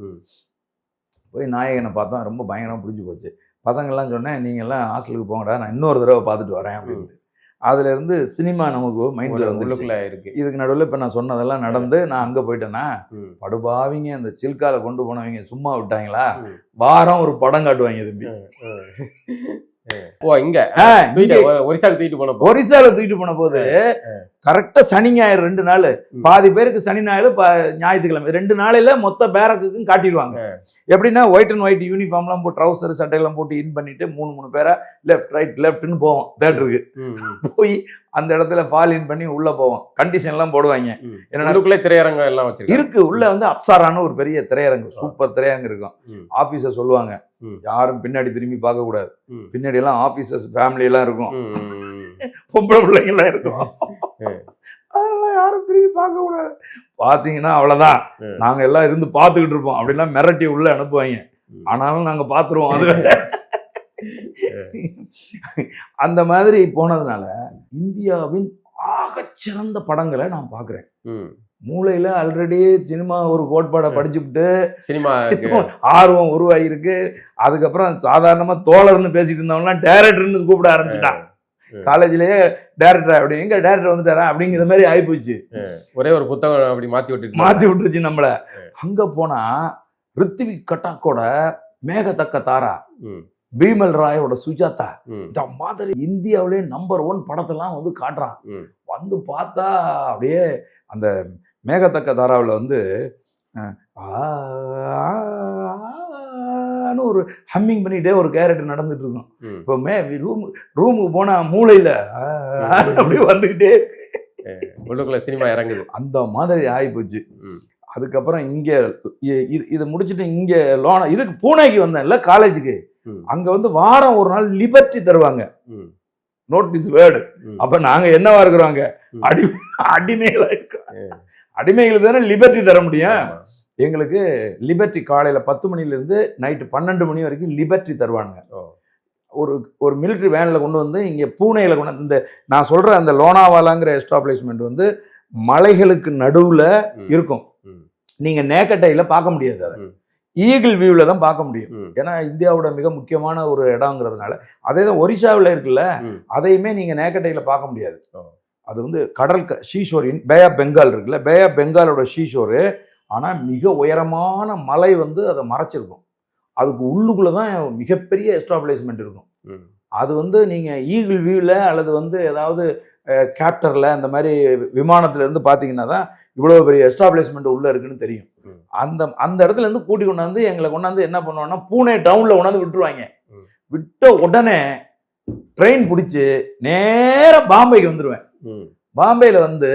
போய் நாயகனை பார்த்தோம், ரொம்ப பயங்கரமாக பிடிச்சி போச்சு. பசங்கள்லாம் சொன்னேன், நீங்கள்லாம் ஹாஸ்டலுக்கு போங்கடா, நான் இன்னொரு தடவை பார்த்துட்டு வரேன் அப்படின்ட்டு. அதுலேருந்து சினிமா நமக்கு மைண்டில் வந்து இருக்குது. இதுக்கு நடுவில் இப்போ நான் சொன்னதெல்லாம் நடந்து நான் அங்கே போயிட்டேன்னா, படுபாவிங்க அந்த சில்கால கொண்டு போனவங்க சும்மா விட்டாங்களா, வாரம் ஒரு படம் காட்டுவாங்க தம்பி. ஒரிசால தூக்கிட்டு போன போது கரெக்டா சனி ஞாயிறு 2 நாள், பாதி பேருக்கு சனி ஞாயிறு ஞாயிற்றுக்கிழமை 2 நாளையில மொத்த பேரக்குக்கும் காட்டிடுவாங்க. எப்படின்னா ஒயிட் அண்ட் ஒயிட் யூனிஃபார்ம்லாம் போட்டு ட்ரௌசர் சட்டையெல்லாம் போட்டு இன் பண்ணிட்டு 3 பேரா லெஃப்ட் ரைட் லெஃப்ட்னு போவோம் தேட்டருக்கு. போய் அந்த இடத்துல ஃபால் இன் பண்ணி உள்ள போவோம். கண்டிஷன்லாம் போடுவாங்க. என்னன்னா திரையரங்கம் எல்லாம் இருக்கு. உள்ள வந்து அப்சாரான ஒரு பெரிய திரையரங்கு, சூப்பர் திரையரங்கு இருக்கும். ஆபீஸர் சொல்லுவாங்க, யாரும் பின்னாடி திரும்பி பார்க்க கூடாது. பின்னாடி எல்லாம் ஆபீசர்ஸ் ஃபேமிலி எல்லாம் இருக்கும், பொம்பளை பிள்ளைங்க எல்லாம் இருக்கும். அதெல்லாம் யாரும் திரும்பி பார்க்க கூடாது. பாத்தீங்கன்னா அவ்வளவுதான், நாங்க எல்லாம் இருந்து பார்த்துக்கிட்டு இருப்போம். அப்படிலாம் மிரட்டி உள்ள அனுப்புவாங்க. ஆனாலும் நாங்க பாத்துருவோம். அது அந்த மாதிரி போனதுனால இந்தியாவின் ஆகச்சிறந்த படங்களை நான் பாக்குறேன். மூளையில ஆல்ரெடி சினிமா ஒரு கோட்பாடை படிச்சுட்டு சினிமா ஆர்வம் உருவாகிருக்கு. அதுக்கப்புறம் சாதாரணமா தோழர்னு பேசிட்டு இருந்தவங்கலாம் டைரக்டர்னு கூப்பிட ஆரம்பிச்சுட்டான். காலேஜ்லயே டைரக்டர், அப்படி எங்க டைரக்டர் வந்துட்டாரா அப்படிங்கிற மாதிரி ஆயிப்போச்சு. ஒரே ஒரு புத்தகம் அப்படி மாத்தி விட்டுருச்சு நம்மள. அங்க போனா ரித்விக் கட்டாக்கோட மேகத்தக்க தாரா, பீமல் ராயோட சுஜாதா, இந்த மாதிரி இந்தியாவிலே நம்பர் 1 படத்தெல்லாம் வந்து காட்டுறான். வந்து பார்த்தா அப்படியே அந்த மேகத்தக்க தாராவில் வந்து ஒரு ஹம்மிங் பண்ணிட்டே ஒரு கேரக்டர் நடந்துட்டு இருக்கும். இப்போ ரூமுக்கு போனா மூளையில அப்படியே வந்துகிட்டே உள்ளுக்குள்ள சினிமா இறங்குது. அந்த மாதிரி ஆகிப்போச்சு. அதுக்கப்புறம் இங்க இதை முடிச்சுட்டு இங்க இதுக்கு பூனேக்கு வந்தேன்ல காலேஜுக்கு. அங்க வந்து வாரம் ஒரு நாள் லிபர்ட்டி தருவாங்க. Note this word. அப்ப நாங்க என்னவா இருக்கிறோங்க, அடிமைகளா இருக்கோம். அடிமைகளுக்கு தானே லிபர்ட்டி தர முடியும். எங்களுக்கு லிபர்ட்டி காலையில 10 மணிலிருந்து நைட்டு 12 மணி வரைக்கும் லிபர்ட்டி தருவானுங்க. ஒரு மிலிட்ரி வேன்ல கொண்டு வந்து இங்க பூனேல கொண்டு வந்து, இந்த நான் சொல்ற அந்த லோனாவாலாங்கிற எஸ்டாப்ளிஷ்மெண்ட் வந்து மலைகளுக்கு நடுவுல இருக்கும். நீங்க நேக்கட்டையில பார்க்க முடியாது, அதை ஈகிள் வியூவில் தான் பார்க்க முடியும். ஏன்னா இந்தியாவோட மிக முக்கியமான ஒரு இடங்கிறதுனால. அதே தான் ஒரிசாவில் இருக்குல்ல, அதையுமே நீங்கள் நேக்கட்டையில் பார்க்க முடியாது. அது வந்து கடல் ஷீஷோரின் பே ஆஃப் பெங்கால் இருக்குல்ல, பே ஆஃப் பெங்காலோட ஷீஷோரு. ஆனால் மிக உயரமான மலை வந்து அதை மறைச்சிருக்கும். அதுக்கு உள்ளுக்குள்ளே தான் மிகப்பெரிய எஸ்டாப்ளிஷ்மெண்ட் இருக்கும். அது வந்து நீங்கள் ஈகிள் வியூவில் அல்லது வந்து ஏதாவது கேப்டரில் அந்த மாதிரி விமானத்துலேருந்து பார்த்தீங்கன்னா தான் இவ்வளோ பெரிய எஸ்டாப்ளிஷ்மெண்ட் உள்ளே இருக்குன்னு தெரியும். அந்த இடத்துல இருந்து கூட்டி கொண்டாந்து எங்களை கொண்டாந்து என்ன பண்ணுவாங்கன்னா பூனே டவுனில் கொண்டாந்து விட்டுருவாங்க. விட்ட உடனே ட்ரெயின் பிடிச்சி நேராக பாம்பேக்கு வந்துடுவேன். பாம்பேயில் வந்து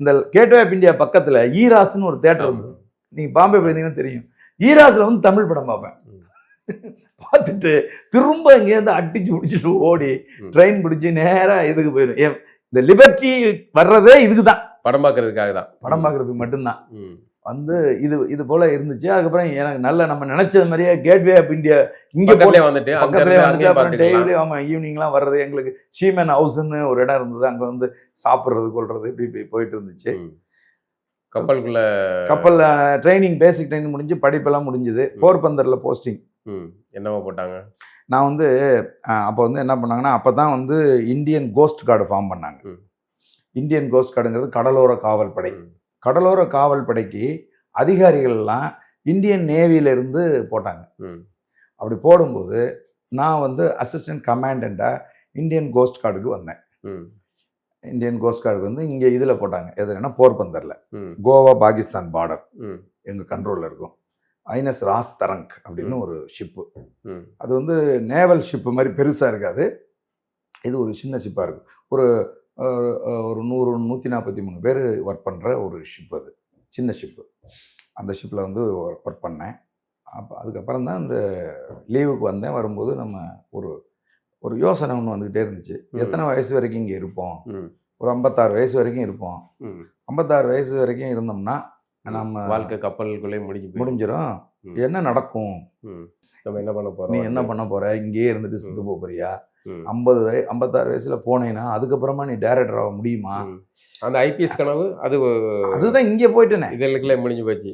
இந்த கேட்வே ஆஃப் இந்தியா பக்கத்தில் ஈராஸ்ன்னு ஒரு தேட்டர் இருந்தது. நீங்கள் பாம்பே போயிருந்தீங்கன்னா தெரியும். ஈராஸில் வந்து தமிழ் படம் பார்ப்பேன். பார்த்துட்டு திரும்ப இங்கேருந்து அடிச்சு பிடிச்சிட்டு ஓடி ட்ரெயின் பிடிச்சி நேராக இதுக்கு போயிடும். இந்த லிபர்ட்டி வர்றதே இதுக்கு தான், படம் பார்க்கறதுக்காக தான், படம் பார்க்கறதுக்கு மட்டும்தான். வந்து இது போல இருந்துச்சு. அதுக்கப்புறம் எனக்கு நல்ல நம்ம நினைச்சது மாதிரியே கேட்வே ஆஃப் இந்தியா இங்க பக்கத்துலயே வந்துட்டு பக்கத்துலேயே வந்துட்டு அப்புறம் பார்த்துக்கலாம். டெய்லி ஆமாம் ஈவினிங்லாம் வர்றது, எங்களுக்கு ஷீமன் ஹவுஸ்ன்னு ஒரு இடம் இருந்தது, அங்கே வந்து சாப்பிட்றது கொள்றது இப்படி போயிட்டு இருந்துச்சு. கப்பலுக்குள்ள கப்பலில் ட்ரைனிங், பேசிக் ட்ரைனிங் முடிஞ்சு படிப்பெல்லாம் முடிஞ்சுது. போர்பந்தரில் போஸ்டிங். என்னவோ போட்டாங்க. நான் வந்து அப்போ வந்து என்ன பண்ணாங்கன்னா, அப்போ தான் வந்து இந்தியன் கோஸ்ட் கார்டு ஃபார்ம் பண்ணாங்க. இந்தியன் கோஸ்ட் கார்டுங்கிறது கடலோர காவல் படை. கடலோர காவல் படைக்கு அதிகாரிகள்லாம் இந்தியன் நேவியிலேருந்து போட்டாங்க. அப்படி போடும்போது நான் வந்து அசிஸ்டன்ட் கமாண்டண்ட்டாக இந்தியன் கோஸ்ட் கார்டுக்கு வந்தேன். இந்தியன் கோஸ்ட் கார்டுக்கு வந்து இங்கே இதில் போட்டாங்க, எதுனா போர்பந்தரில், கோவா பாகிஸ்தான் பார்டர் எங்கள் கண்ட்ரோலில் இருக்கும். ஐஎன்எஸ் ராஸ் தரங்க் அப்படின்னு ஒரு ஷிப்பு. அது வந்து நேவல் ஷிப்பு மாதிரி பெருசாக இருக்காது, இது ஒரு சின்ன ஷிப்பாக இருக்கும். ஒரு 100-143 பேர் ஒர்க் பண்ணுற ஒரு ஷிப், அது சின்ன ஷிப்பு. அந்த ஷிப்பில் வந்து ஒர்க் பண்ணேன். அதுக்கப்புறம் தான் இந்த லீவுக்கு வந்தேன். வரும்போது நம்ம ஒரு யோசனை ஒன்று வந்துக்கிட்டே இருந்துச்சு. எத்தனை வயசு வரைக்கும் இங்கே இருப்போம்? ஒரு 56 வயசு வரைக்கும் இருப்போம். 56 வயசு வரைக்கும் இருந்தோம்னா நம்ம வாழ்க்கை கப்பலுக்குள்ளே முடிஞ்சிடும். என்ன நடக்கும்? நம்ம என்ன பண்ண போகிறோம்? நீ என்ன பண்ண போகிற? இங்கேயே இருந்துட்டு செத்து போறியா? 56 வயசுல போனேன்னா அதுக்கப்புறமா நீ டைரக்டர் ஆக முடியுமா? அந்த ஐபிஎஸ் கனவு அதுதான் இங்கே போயிட்டேனே, இதெல்லாம் முடிஞ்சு போச்சு.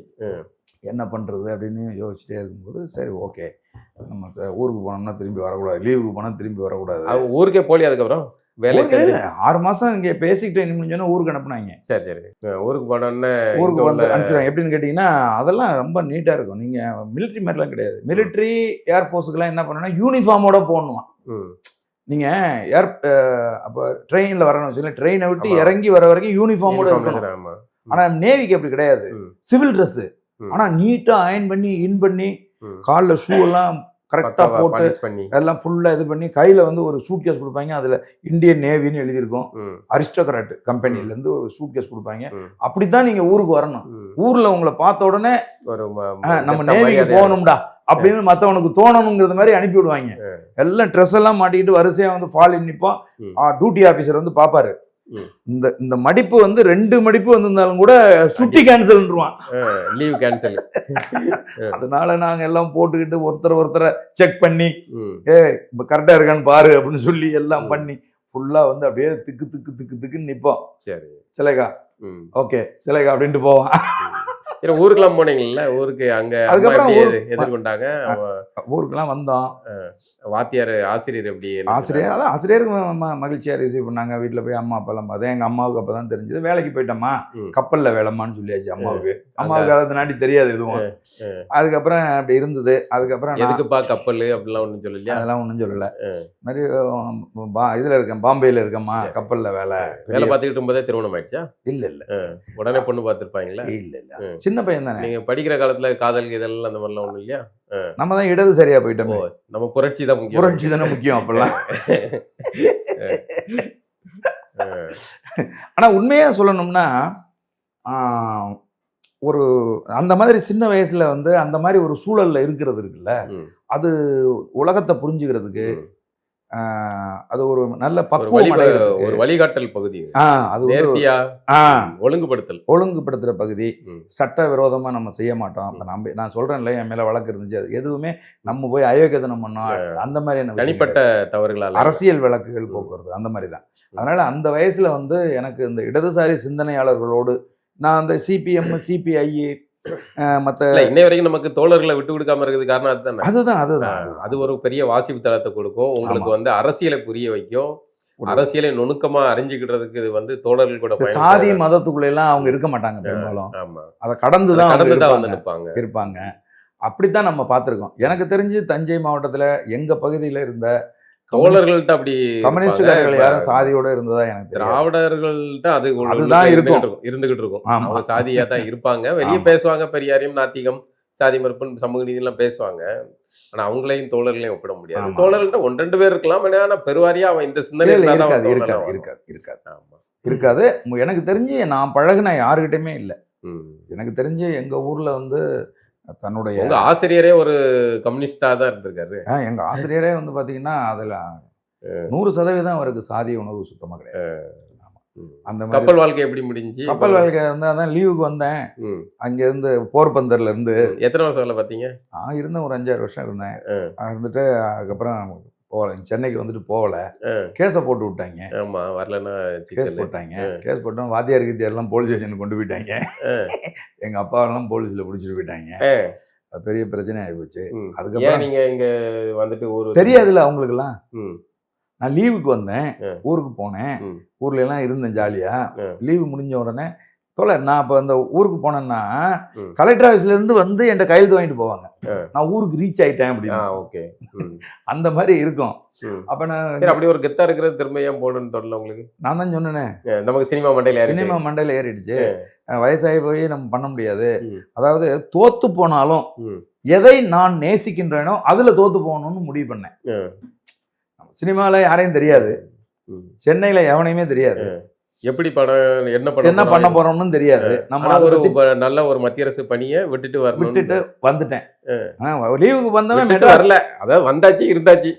என்ன பண்ணுறது அப்படின்னு யோசிச்சுட்டே இருக்கும்போது, சரி ஓகே, நம்ம ஊருக்கு போனோம்னா திரும்பி வரக்கூடாது, லீவுக்கு போனால் திரும்பி வரக்கூடாது. ஊருக்கே போலி. அதுக்கப்புறம் வேலை 6 மாதம் இங்கே பேசிக் ட்ரைனிங் முடிஞ்சோன்னா ஊருக்கு அனுப்புனாங்க. சரி. ஊருக்கு போனோன்னே ஊருக்கு வந்து அனுப்பிச்சிடுவாங்க. எப்படின்னு கேட்டிங்கன்னா, அதெல்லாம் ரொம்ப நீட்டாக இருக்கும். நீங்கள் மிலிட்ரி மாதிரிலாம் கிடையாது. மிலிட்ரி ஏர்ஃபோர்ஸுக்கெல்லாம் என்ன பண்ணணும்னா யூனிஃபார்மோட போடணுமா. நீங்கள் அப்போ ட்ரெயினில் வரணும்னு வச்சுக்கோங்களேன், ட்ரெயினை விட்டு இறங்கி வர வரைக்கும் யூனிஃபார்மோட இருக்கணும். ஆனால் நேவிக்கு அப்படி கிடையாது, சிவில் ட்ரெஸ்ஸு. ஆனால் நீட்டாக அயன் பண்ணி இன் பண்ணி காலில் ஷூ எல்லாம் கரெக்டாக போட்டு எல்லாம் ஃபுல்லாக இது பண்ணி கையில் வந்து ஒரு சூட் கேஸ் கொடுப்பாங்க. அதில் இந்தியன் நேவின்னு எழுதியிருக்கும். அரிஸ்டோக்ராட் கம்பெனிலேருந்து ஒரு சூட் கேஸ் கொடுப்பாங்க. அப்படித்தான் நீங்கள் ஊருக்கு வரணும். ஊரில் உங்களை பார்த்த உடனே நம்ம நேவிக்கு போகணும்டா அப்படின்னு மற்றவனுக்கு தோணணுங்கிறது மாதிரி அனுப்பி விடுவாங்க. எல்லாம் ட்ரெஸ் எல்லாம் மாட்டிக்கிட்டு வரிசையாக வந்து ஃபாலின் நிற்போம். டியூட்டி ஆஃபீஸர் வந்து பார்ப்பாரு. இந்த மடிப்பு வந்து 2 மடிப்பு வந்திருந்தாலும் கூட சுட்டி கேன்சல்ன்றான், லீவ் கேன்சல். அதனால நாங்க எல்லாம் போட்டுக்கிட்டு ஒருத்தரை செக் பண்ணி இப்ப கரெக்டா இருக்கான்னு பாரு அப்படின்னு சொல்லி எல்லாம் பண்ணி ஃபுல்லா வந்து அப்படியே திக்குன்னு நிப்போம். சரி சிலைகா, ஓகே சிலைகா அப்படின்ட்டு போவான். ஊருக்கெல்லாம் போனீங்கல்ல, ஊருக்கு அங்க அதுக்கப்புறம் எதிர்கொண்டாங்க. ஊருக்கெல்லாம் வந்தோம். வாத்தியார் ஆசிரியர் எப்படி? ஆசிரியருக்கு மகிழ்ச்சியா ரிசீவ் பண்ணாங்க. வீட்டில் போய் அம்மா அப்பா எல்லாம் பார்த்தேன். எங்க அம்மாவுக்கு அப்பதான் தெரிஞ்சது, வேலைக்கு போயிட்டோம்மா, கப்பல்ல வேலைம்மான்னு சொல்லியாச்சு அம்மாவுக்கு. அதை நாட்டி தெரியாது எதுவும். அதுக்கப்புறம் அப்படி இருந்தது. அதுக்கப்புறம் எதுக்குப்பா கப்பல் அப்படிலாம் ஒன்றும் சொல்லலையா? அதெல்லாம் ஒன்றும் சொல்லல. மாதிரி இதுல இருக்கேன், பாம்பேல இருக்கேம்மா, கப்பல்ல வேலை பார்த்துக்கிட்டு இருக்கும்போதே திருமணம் ஆயிடுச்சா? இல்ல உடனே பொண்ணு பார்த்துருப்பாங்களா? இல்ல சின்ன பையன் தானே. நீங்க படிக்கிற காலத்துல காதல் இதெல்லாம் அந்த மாதிரிலாம் ஒண்ணும் இல்லையா? நம்ம தான் இடது சரியா போயிட்டோம். நம்ம புரட்சி தான் முக்கியம். புரட்சி தானே முக்கியம் அப்பெல்லாம். ஆனா உண்மையா சொல்லணும்னா, ஒரு அந்த மாதிரி சின்ன வயசுல வந்து அந்த மாதிரி ஒரு சூழல்ல இருக்கிறது இருக்குல்ல, அது உலகத்தை புரிஞ்சுக்கிறதுக்கு அது ஒரு நல்ல பக்குவம் அடைகிறதுக்கு ஒரு வழிகாட்டல் பகுதி. அது ஒழுங்குபடுத்துற பகுதி. சட்ட விரோதமா நம்ம செய்ய மாட்டோம். அப்ப நான் சொல்றேன்ல, என் மேல வழக்கு இருந்துச்சு, அது எதுவுமே நம்ம போய் அயோக்கியத்தனம் பண்ணோம் அந்த மாதிரி தனிப்பட்ட தவறுகளால் அரசியல் வழக்குகள் போக்குறது அந்த மாதிரி தான். அதனால அந்த வயசுல வந்து எனக்கு இந்த இடதுசாரி சிந்தனையாளர்களோடு நான் அந்த சிபிஎம் சிபிஐ மற்ற இன்னை வரைக்கும் நமக்கு தோழர்களை விட்டு கொடுக்காம இருக்கிறது காரணம் அதுதான். அது ஒரு பெரிய வாசிப்பு தளத்தை கொடுக்கும். உங்களுக்கு வந்து அரசியலை புரிய வைக்கும். அரசியலை நுணுக்கமா அறிஞ்சுக்கிறதுக்கு இது வந்து தோழர்கள் கூட சாதி மதத்துக்குள்ள எல்லாம் அவங்க இருக்க மாட்டாங்க பெரும்பாலும். அதை கடந்துதான் வந்து இருப்பாங்க. அப்படித்தான் நம்ம பார்த்திருக்கோம். எனக்கு தெரிஞ்சு தஞ்சை மாவட்டத்துல எங்க பகுதியில இருந்த தோழர்கள்ட்ட அப்படி கம்யூனிஸ்டுகாரர்கள் யாரும் சாதியோட இருந்ததா எனக்கு திராவிடர்கள்ட்ட அதுதான் இருந்துகிட்டு இருக்கும். அவங்க சாதியா தான் இருப்பாங்க. வெளியே பேசுவாங்க, பெரியாரையும் நாத்திகம் சாதி மறுப்பு சமூக நீதி எல்லாம் பேசுவாங்க. ஆனா அவங்களையும் தோழர்களையும் ஒப்பிட முடியாது. தோழர்கள்ட்ட 1-2 பேர் இருக்கலாம். ஆனா பெருவாரியா அவன் இந்த சிந்தனை இருக்காது. எனக்கு தெரிஞ்சு நான் பழகுன யாருகிட்டயுமே இல்லை. எனக்கு தெரிஞ்சு எங்க ஊர்ல வந்து தன்னுடைய ஆசிரியரே ஒரு கம்யூனிஸ்டா தான் இருந்திருக்காரு. எங்க ஆசிரியரே வந்து பாத்தீங்கன்னா அதுல 100% அவருக்கு சாதிய உணர்வு சுத்தமா கிடையாது. அந்த மாதிரி கப்பல் வாழ்க்கை எப்படி முடிஞ்சு? கப்பல் வாழ்க்கை வந்து அதான் லீவுக்கு வந்தேன். அங்கேருந்து போர்பந்தர்ல இருந்து. எத்தனை வருஷம் வேலை பார்த்தீங்க? நான் இருந்தேன், ஒரு 5-6 வருஷம் இருந்தேன். இருந்துட்டு அதுக்கப்புறம் போகல, சென்னைக்கு வந்துட்டு போகல. கேஸை போட்டு விட்டாங்க. ஆமா, வரலன்னா கேஸ் போட்டாங்க. கேஸ் போட்டோம், வாத்தியார் கீத்தியாரெல்லாம் போலீஸ் ஸ்டேஷனுக்கு கொண்டு போயிட்டாங்க. எங்க அப்பாவெல்லாம் போலீஸ்ல பிடிச்சிட்டு போயிட்டாங்க. அது பெரிய பிரச்சனை ஆகிப்போச்சு. அதுக்கப்புறம் நீங்க இங்க வந்துட்டு ஒரு தெரியாதுல்ல அவங்களுக்குலாம். நான் லீவுக்கு வந்தேன், ஊருக்கு போனேன், ஊர்ல எல்லாம் இருந்தேன் ஜாலியா. லீவு முடிஞ்ச உடனே நான் இப்போ அந்த ஊருக்கு போனேன்னா கலெக்டர் ஆஃபீஸ்ல இருந்து வந்து என்கிட்ட கையெழுத்து வாங்கிட்டு போவாங்க, நான் ஊருக்கு ரீச் ஆயிட்டேன் அப்படின்னு. ஓகே, அந்த மாதிரி இருக்கும். அப்ப நான் அப்படி ஒரு கெத்தா இருக்கிறது திரும்ப ஏன் போகணும்னு தோணல உங்களுக்கு? நான் தான் சொன்னேனே, நமக்கு சினிமா மண்டையில ஏறிடுச்சு, வயசாகி போய் நம்ம பண்ண முடியாது. அதாவது தோத்து போனாலும் எதை நான் நேசிக்கின்றேனோ அதுல தோத்து போகணும்னு முடிவு பண்ணேன். சினிமால யாரையும் தெரியாது, சென்னையில எவனையுமே தெரியாது, எப்படி படம் என்ன பண்ண போறோம்னு தெரியாது. நம்ம ஒரு நல்ல ஒரு மத்திய அரசு பணியை விட்டுட்டு வந்துட்டேன். லீவுக்கு வந்தவன் வரல, அதாவது வந்தாச்சு இருந்தாச்சு.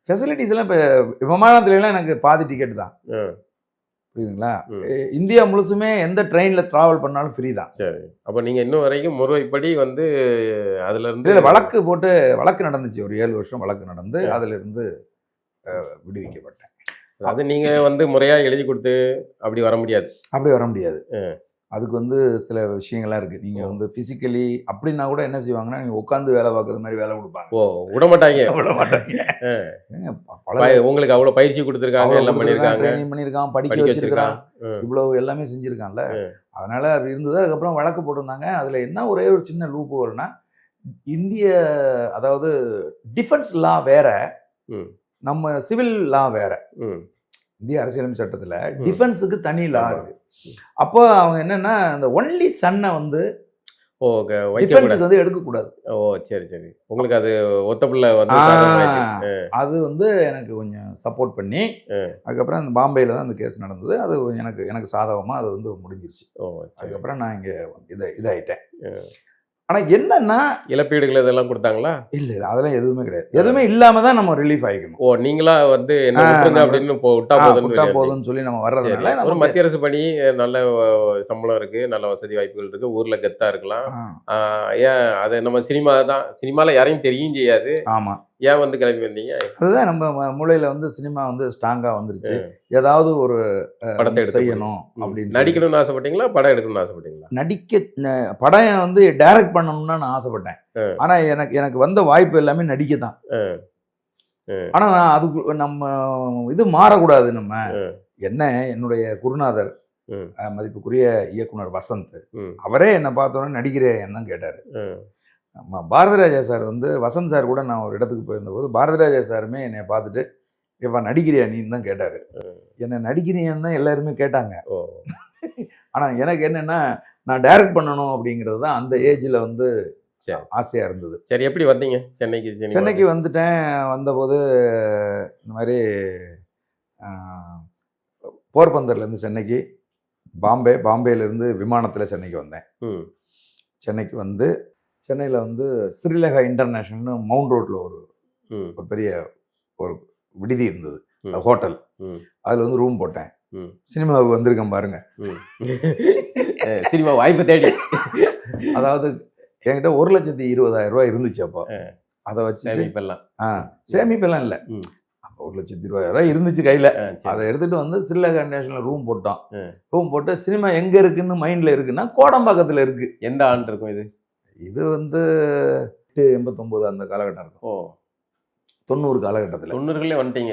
ஃபெசிலிட்டிஸ் எல்லாம் இப்போ விமானத்துல எல்லாம் எனக்கு பாதி டிக்கெட் தான், புரியுதுங்களா? இந்தியா முழுசுமே எந்த ட்ரெயின்ல டிராவல் பண்ணாலும் ஃப்ரீ தான். சரி, அப்போ நீங்க இன்னும் வரைக்கும் முறைப்படி வந்து அதுல இருந்து வழக்கு நடந்துச்சு, ஒரு 7 வருஷம் வழக்கு நடந்து அதுல இருந்து விடுவிக்கப்பட்டேன். அது நீங்க வந்து முறையா எழுதி கொடுத்து அப்படி வர முடியாது. அதுக்கு வந்து சில விஷயங்கள்லாம் இருக்கு. நீங்க வந்து பிசிக்கலி அப்படின்னா கூட என்ன செய்வாங்கன்னா, நீங்க உட்காந்து வேலை பார்க்கறது மாதிரி வேலை கொடுப்பாங்க. விட மாட்டாங்க. உங்களுக்கு அவ்வளவு பயிற்சி கொடுத்துருக்காங்க, எல்லாம் பண்ணிருக்காங்க, ட்ரைனிங் பண்ணிருக்கான், படிக்க வச்சிருக்கான், இவ்வளவு எல்லாமே செஞ்சிருக்கான்ல. அதனால அப்படி இருந்தது. அதுக்கப்புறம் வழக்கு போட்டிருந்தாங்க. அதுல என்ன ஒரே ஒரு சின்ன லூப் வரும்னா, இந்திய அதாவது டிஃபென்ஸ் லா வேற, நம்ம சிவில் லா வேற. இந்திய அரசியலமைப்பு சட்டத்துல டிஃபென்ஸுக்கு தனி லா இருக்கு. அப்போ அவங்க என்னன்னா, அந்த ஒன்லி சன்னை வந்து டிஃபென்ஸுக்கு வந்து எடுக்கக்கூடாது. சரி, உங்களுக்கு அது ஒத்தப்புள்ள வந்து அது வந்து எனக்கு கொஞ்சம் சப்போர்ட் பண்ணி, அதுக்கப்புறம் அந்த பாம்பேல தான் அந்த கேஸ் நடந்தது. அது எனக்கு சாதகமா அது வந்து முடிஞ்சிருச்சு. அதுக்கப்புறம் நான் இங்க இதாயிட்டேன். ஆனா என்னன்னா, இழப்பீடுகள் இதெல்லாம் கொடுத்தாங்களா? இல்ல, அதெல்லாம் எதுவுமே கிடையாது. எதுவுமே இல்லாம தான் நம்ம ரிலீஃப் ஆகிக்கணும். நீங்களா வந்து என்ன அப்படின்னு விட்டா போதும்னு சொல்லி நம்ம வர்றதுனால ஒரு மத்திய அரசு பணி, நல்ல சம்பளம் இருக்கு, நல்ல வசதி வாய்ப்புகள் இருக்கு, ஊர்ல கெத்தா இருக்கலாம். ஏன் அது நம்ம சினிமால யாரையும் தெரியும் செய்யாது. ஆமா, ஏன் வந்து கிளம்பி வந்தீங்க? அதுதான் நம்ம மூளையில வந்து சினிமா வந்து ஸ்ட்ராங்கா வந்துருச்சு. ஏதாவது ஒரு படத்தை செய்யணும் அப்படின்னு. நடிக்கணும்னு ஆசைப்பட்டீங்களா, படம் எடுக்கணும்னு ஆசைப்பட்டீங்களா? படம் வந்து டைரக்ட் பண்ணணும்னு நான் ஆசைப்பட்டேன். ஆனா எனக்கு வந்த வாய்ப்பு எல்லாமே நடிக்க தான். ஆனா அதுக்கு நம்ம இது மாறக்கூடாது. நம்ம என்னுடைய குருநாதர், மதிப்புக்குரிய இயக்குனர் வசந்த், அவரே என்னை பார்த்தோன்னே நடிக்கிறேன் தான் கேட்டாரு. பாரதிராஜா சார் வந்து வசந்த் சார் கூட நான் ஒரு இடத்துக்கு போயிருந்தபோது பாரதிராஜா சாருமே என்னை பார்த்துட்டு, எப்பா நடிக்கிறியா நீன்னு தான் கேட்டார். என்னை நடிக்கிறியான்னு தான் எல்லாருமே கேட்டாங்க. ஆனால் எனக்கு என்னென்னா, நான் டைரக்ட் பண்ணணும் அப்படிங்கிறது தான் அந்த ஏஜில் வந்து ஆசையாக இருந்தது. சரி, எப்படி வந்தீங்க சென்னைக்கு வந்துட்டேன். வந்தபோது இந்த மாதிரி போர்பந்தர்லேருந்து சென்னைக்கு, பாம்பேலேருந்து விமானத்தில் சென்னைக்கு வந்தேன். சென்னைக்கு வந்து சென்னையில் வந்து ஸ்ரீலேகா இன்டர்நேஷனல்னு மவுண்ட் ரோட்டில் ஒரு பெரிய ஒரு விடுதி இருந்தது, ஹோட்டல். அதில் வந்து ரூம் போட்டேன். சினிமாவுக்கு வந்திருக்கேன் பாருங்க, சினிமா வாய்ப்பு தேடி. அதாவது என்கிட்ட 1,20,000 ரூபாய் இருந்துச்சு அப்போ. அதை வச்சு சேமிப்பெல்லாம் இல்லை, அப்போ 1,20,000 இருந்துச்சு கையில். அதை எடுத்துகிட்டு வந்து ஸ்ரீலேகா இன்டர்நேஷனல் ரூம் போட்டோம். ரூம் போட்டு சினிமா எங்கே இருக்குன்னு மைண்டில் இருக்குன்னா, கோடம்பாக்கத்தில் இருக்குது. எந்த ஆண்டு இருக்கும் இது? இது வந்து 89 அந்த காலகட்டம் இருக்கும். 90 காலகட்டத்தில். 90களே வந்துட்டீங்க.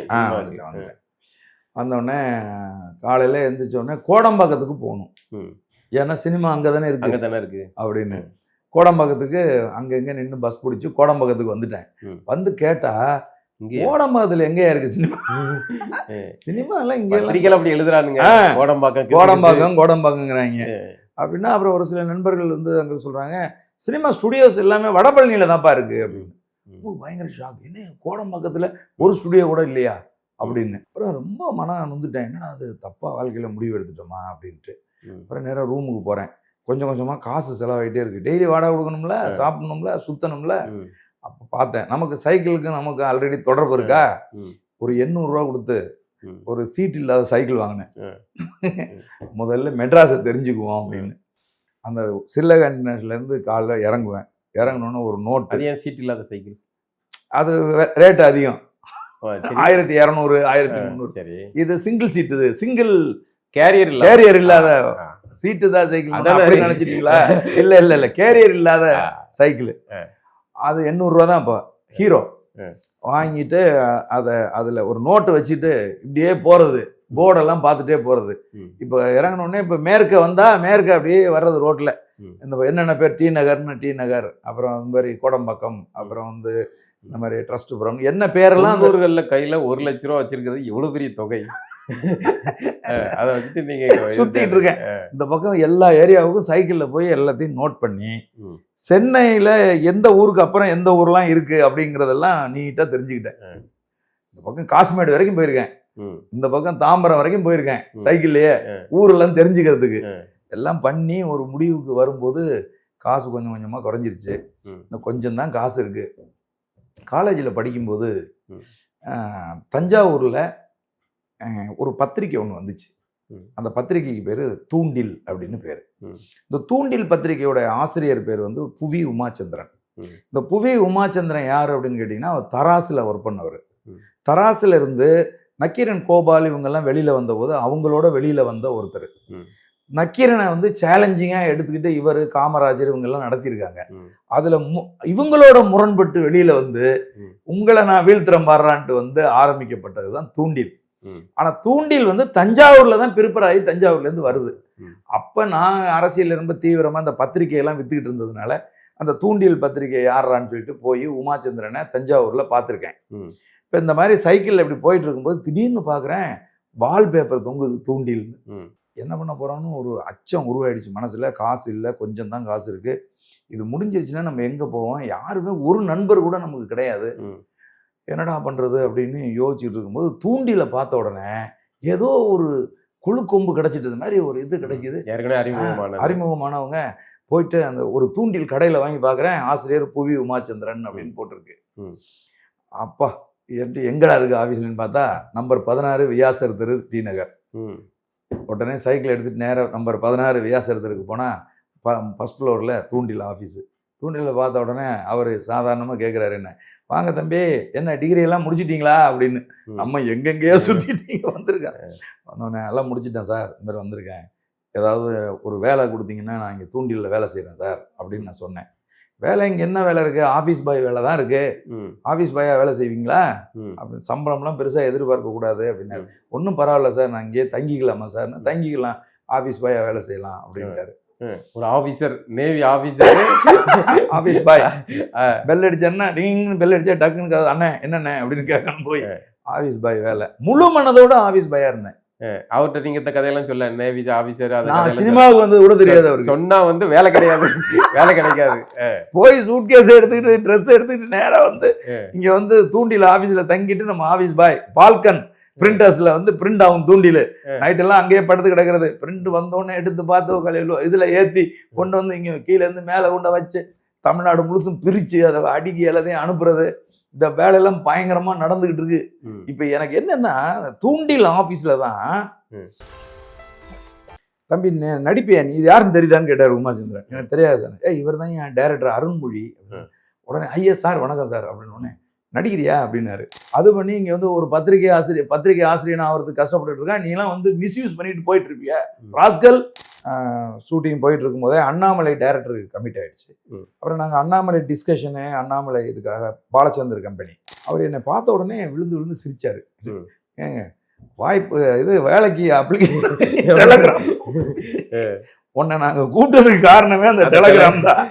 வந்தோடனே காலையில் எழுந்திரிச்சோடனே கோடம்பாக்கத்துக்கு போகணும். ஏன்னா சினிமா அங்கே தானே இருக்கு அப்படின்னு கோடம்பாக்கத்துக்கு அங்கே நின்று பஸ் பிடிச்சி கோடம்பாக்கத்துக்கு வந்துட்டேன். வந்து கேட்டா, கோடம்பாக்கத்தில் எங்கேயா இருக்கு சினிமா? சினிமா எல்லாம் இங்கே அப்படி எழுதுறானுங்க, கோடம்பாக்கங்கிறாங்க. அப்படின்னா அப்புறம் ஒரு சில நண்பர்கள் வந்து அங்கே சொல்றாங்க, சினிமா ஸ்டுடியோஸ் எல்லாமே வடபழனியில் தான்ப்பா இருக்கு அப்படின்னு. பயங்கர ஷாக், என்ன கோடம்பாக்கத்தில் ஒரு ஸ்டுடியோ கூட இல்லையா அப்படின்னு. அப்புறம் ரொம்ப மனம் நொந்துட்டேன், என்னடா அது தப்பாக வாழ்க்கையில் முடிவு எடுத்துட்டோமா அப்படின்ட்டு. அப்புறம் நேராக ரூமுக்கு போகிறேன். கொஞ்சம் கொஞ்சமாக காசு செலவாகிட்டே இருக்குது. டெய்லி வாடகை கொடுக்கணும்ல, சாப்பிடணும்ல, சுற்றணும்ல. அப்போ பார்த்தேன், நமக்கு சைக்கிளுக்கு நமக்கு ஆல்ரெடி தொடர்பு இருக்கா, ஒரு 800 ரூபா கொடுத்து ஒரு சீட் இல்லாத சைக்கிள் வாங்கினேன். முதல்ல மெட்ராஸை தெரிஞ்சுக்குவோம் அப்படின்னு. அந்த சில்லகண்டேஷன்லேருந்து காலைல இறங்குவேன். இறங்கினோன்னு ஒரு நோட். அது ஏன் சீட் இல்லாத சைக்கிள்? அது ரேட்டு அதிகம், 1200 1300. சரி, இது சிங்கிள் சீட்டு, சிங்கிள் கேரியர் இல்லாத சீட்டு தான் சைக்கிள் அப்படி நினைச்சிட்டீங்களா? இல்ல கேரியர் இல்லாத சைக்கிள். அது 800 ரூபா தான். இப்போ ஹீரோ வாங்கிட்டு அதில் ஒரு நோட்டு வச்சுட்டு இப்படியே போகிறது, போர்டெல்லாம் பார்த்துட்டே போகிறது. இப்போ இறங்கினோடனே இப்போ மேற்க வந்தால் மேற்க அப்படியே வர்றது ரோட்டில். இந்த என்னென்ன பேர், டி நகர், அப்புறம் இந்த மாதிரி கோடம்பாக்கம், அப்புறம் வந்து இந்த மாதிரி ட்ரஸ்ட்புரம், என்ன பேரெல்லாம் ஊர்களில் கையில் 1 லட்ச ரூபா வச்சிருக்கிறது எவ்வளோ பெரிய தொகை. அதை வச்சுட்டு நீங்கள் சுற்றிட்டு இருக்கேன். இந்த பக்கம் எல்லா ஏரியாவுக்கும் சைக்கிளில் போய் எல்லாத்தையும் நோட் பண்ணி சென்னையில் எந்த ஊருக்கு அப்புறம் எந்த ஊர்லாம் இருக்குது அப்படிங்கிறதெல்லாம் நீட்டாக தெரிஞ்சுக்கிட்டேன். இந்த பக்கம் காஷ்மீர் வரைக்கும் போயிருக்கேன், இந்த பக்கம் தாம்பரம் வரைக்கும் போயிருக்கேன் சைக்கிள்லேயே, ஊரெல்லாம் தெரிஞ்சுக்கிறதுக்கு. எல்லாம் பண்ணி ஒரு முடிவுக்கு வரும்போது காசு கொஞ்சம் கொஞ்சமாக குறைஞ்சிருச்சு. இன்னும் கொஞ்சம் தான் காசு இருக்குது. காலேஜில் படிக்கும்போது தஞ்சாவூரில் ஒரு பத்திரிக்கை ஒன்று வந்துச்சு. அந்த பத்திரிகைக்கு பேர் தூண்டில் அப்படின்னு பேர். இந்த தூண்டில் பத்திரிகையோட ஆசிரியர் பேர் வந்து புவி உமாச்சந்திரன். இந்த புவி உமாச்சந்திரன் யார் அப்படின்னு கேட்டிங்கன்னா, அவர் தராசில் ஒர்க் பண்ணவர். தராசில் இருந்து நக்கீரன், கோபால் இவங்கெல்லாம் வெளியில் வந்தபோது அவங்களோட வெளியில் வந்த ஒருத்தர். நக்கீரனை வந்து சேலஞ்சிங்காக எடுத்துக்கிட்டு இவர், காமராஜர் இவங்கெல்லாம் நடத்தியிருக்காங்க. அதில் இவங்களோட முரண்பட்டு வெளியில் வந்து உங்களை நான் வீழ்த்திரம் பாடுறான்ட்டு வந்து ஆரம்பிக்கப்பட்டது தான் தூண்டில். ஆனால் தூண்டில் வந்து தஞ்சாவூரில் தான் ப்ரிப்பேர் ஆகி தஞ்சாவூர்லேருந்து வருது. அப்போ நான் அரசியல் ரொம்ப தீவிரமாக அந்த பத்திரிகையெல்லாம் விற்றுக்கிட்டு இருந்ததுனால அந்த தூண்டில் பத்திரிகை யாரான்னு சொல்லிட்டு போய் உமாச்சந்திரனை தஞ்சாவூரில் பார்த்துருக்கேன். இப்போ இந்த மாதிரி சைக்கிளில் இப்படி போயிட்டு இருக்கும்போது திடீர்னு பார்க்குறேன் வால்பேப்பர் தொங்குது தூண்டில்னு. என்ன பண்ண போகிறோன்னு ஒரு அச்சம் உருவாயிடுச்சு மனசில். காசு இல்லை, கொஞ்சம் தான் காசு இருக்குது. இது முடிஞ்சிருச்சுன்னா நம்ம எங்கே போவோம்? யாருமே ஒரு நண்பர் கூட நமக்கு கிடையாது. என்னடா பண்ணுறது அப்படின்னு யோசிச்சுட்டு இருக்கும்போது தூண்டில பார்த்த உடனே ஏதோ ஒரு குழு கொம்பு கிடச்சிட்டது மாதிரி ஒரு இது கிடைக்கிது. அறிமுகமானவங்க போயிட்டு அந்த ஒரு தூண்டில் கடையில் வாங்கி பார்க்குறேன், ஆசிரியர் புவி உமாச்சந்திரன் அப்படின்னு போட்டிருக்கு. அப்பா எங்கடா இருக்குது ஆஃபீஸ்லன்னு பார்த்தா நம்பர் 16 வியாசர் தெரு, டி நகர். உடனே சைக்கிள் எடுத்துகிட்டு நேராக நம்பர் 16 வியாசர் தெருக்கு போனால் ஃபஸ்ட் ஃப்ளோரில் தூண்டில் ஆஃபீஸு. தூண்டில் பார்த்த உடனே அவர் சாதாரணமாக கேட்குறாரு, என்ன வாங்க தம்பி, என்ன டிகிரி எல்லாம் முடிச்சிட்டிங்களா அப்படின்னு. நம்ம எங்கெங்கேயோ சுற்றிட்டீங்க வந்திருக்கேன். வந்தோடனே எல்லாம் முடிச்சிட்டேன் சார், இந்த மாதிரி வந்திருக்கேன், ஏதாவது ஒரு வேலை கொடுத்தீங்கன்னா நான் இங்கே தூண்டிலில் வேலை செய்கிறேன் சார் அப்படின்னு நான் சொன்னேன். வேலை இங்கே என்ன வேலை இருக்குது? ஆஃபீஸ் பாய் வேலை தான் இருக்குது. ஆஃபீஸ் பாயாக வேலை செய்வீங்களா? அப்படின்னு சம்பளம்லாம் பெருசாக எதிர்பார்க்கக்கூடாது அப்படின்னாரு. ஒன்றும் பரவாயில்ல சார், நான் இங்கேயே தங்கிக்கலாமா சார்? நான் தங்கிக்கலாம், ஆஃபீஸ் பாயாக வேலை செய்யலாம் அப்படின்ட்டாரு. ஒரு officer, navy officer, office boy. Bell அடிச்சேன்னா டிங்னு பெல் அடிச்சா டக்குன்னு அண்ணே என்னண்ணே அப்படின்னு கேட்கணும். போய் ஆஃபீஸ் பாய் வேலை, முழு மனதோட ஆஃபீஸ் பாயாக இருந்தேன். அவர்கிட்ட நீங்க இந்த கதையெல்லாம் சொல்ல, நேவி ஆஃபீஸர் சினிமாவுக்கு வந்து கூட தெரியாது அவருக்கு. சொன்னா வந்து வேலை கிடையாது, வேலை கிடைக்காது. போய் சூட் கேஸ் எடுத்துக்கிட்டு ட்ரெஸ் எடுத்துக்கிட்டு நேராக வந்து இங்கே வந்து தூண்டில் ஆஃபீஸில் தங்கிட்டு நம்ம ஆஃபீஸ் பாய் பால்கன் பிரிண்டர்ஸில் வந்து பிரிண்ட் ஆகும் தூண்டில். நைட்டெல்லாம் அங்கேயே படுத்து கிடக்கிறது. பிரிண்ட் வந்தோடனே எடுத்து பார்த்து இதில் ஏற்றி கொண்டு வந்து இங்கே கீழேருந்து மேலே கொண்டு வச்சு தமிழ்நாடு முழுசும் பிரித்து அதை அடுக்கி எல்லாத்தையும் அனுப்புறது. இந்த வேலையெல்லாம் பயங்கரமாக நடந்துக்கிட்டு இருக்கு. இப்போ எனக்கு என்னென்னா, தூண்டில் ஆஃபீஸில் தான் தம்பி நடிப்பியா நீ, இது யாருன்னு தெரியுதான்னு கேட்டார் உமாச்சந்திரன். எனக்கு தெரியாது சார். இவர் தான் என் டைரக்டர் அருண்மொழி. உடனே ஐயா சார் வணக்கம் சார் அப்படின்னு உடனே நடிக்கிறியா அப்படின்னாரு. அது பண்ணி இங்கே வந்து ஒரு பத்திரிகை ஆசிரியன் ஆகிறதுக்கு கஷ்டப்பட்டு இருக்கேன், நீலாம் வந்து மிஸ்யூஸ் பண்ணிட்டு போயிட்டு இருப்பிய ராஸ்கல். ஷூட்டிங் போயிட்டு இருக்கும் போதே அண்ணாமலை டைரக்டருக்கு கமிட் ஆகிடுச்சு. அப்புறம் நாங்கள் அண்ணாமலை டிஸ்கஷனு, அண்ணாமலை இதுக்காக பாலச்சந்தர் கம்பெனி. அவர் என்னை பார்த்த உடனே விழுந்து விழுந்து சிரிச்சார். ஏங்க வாய்ப்பு இது வேலைக்கு அப்ளிகேஷன் டெலகிராம், உன்னை நாங்கள் கூப்பிட்டதுக்கு காரணமே அந்த டெலகிராம் தான்.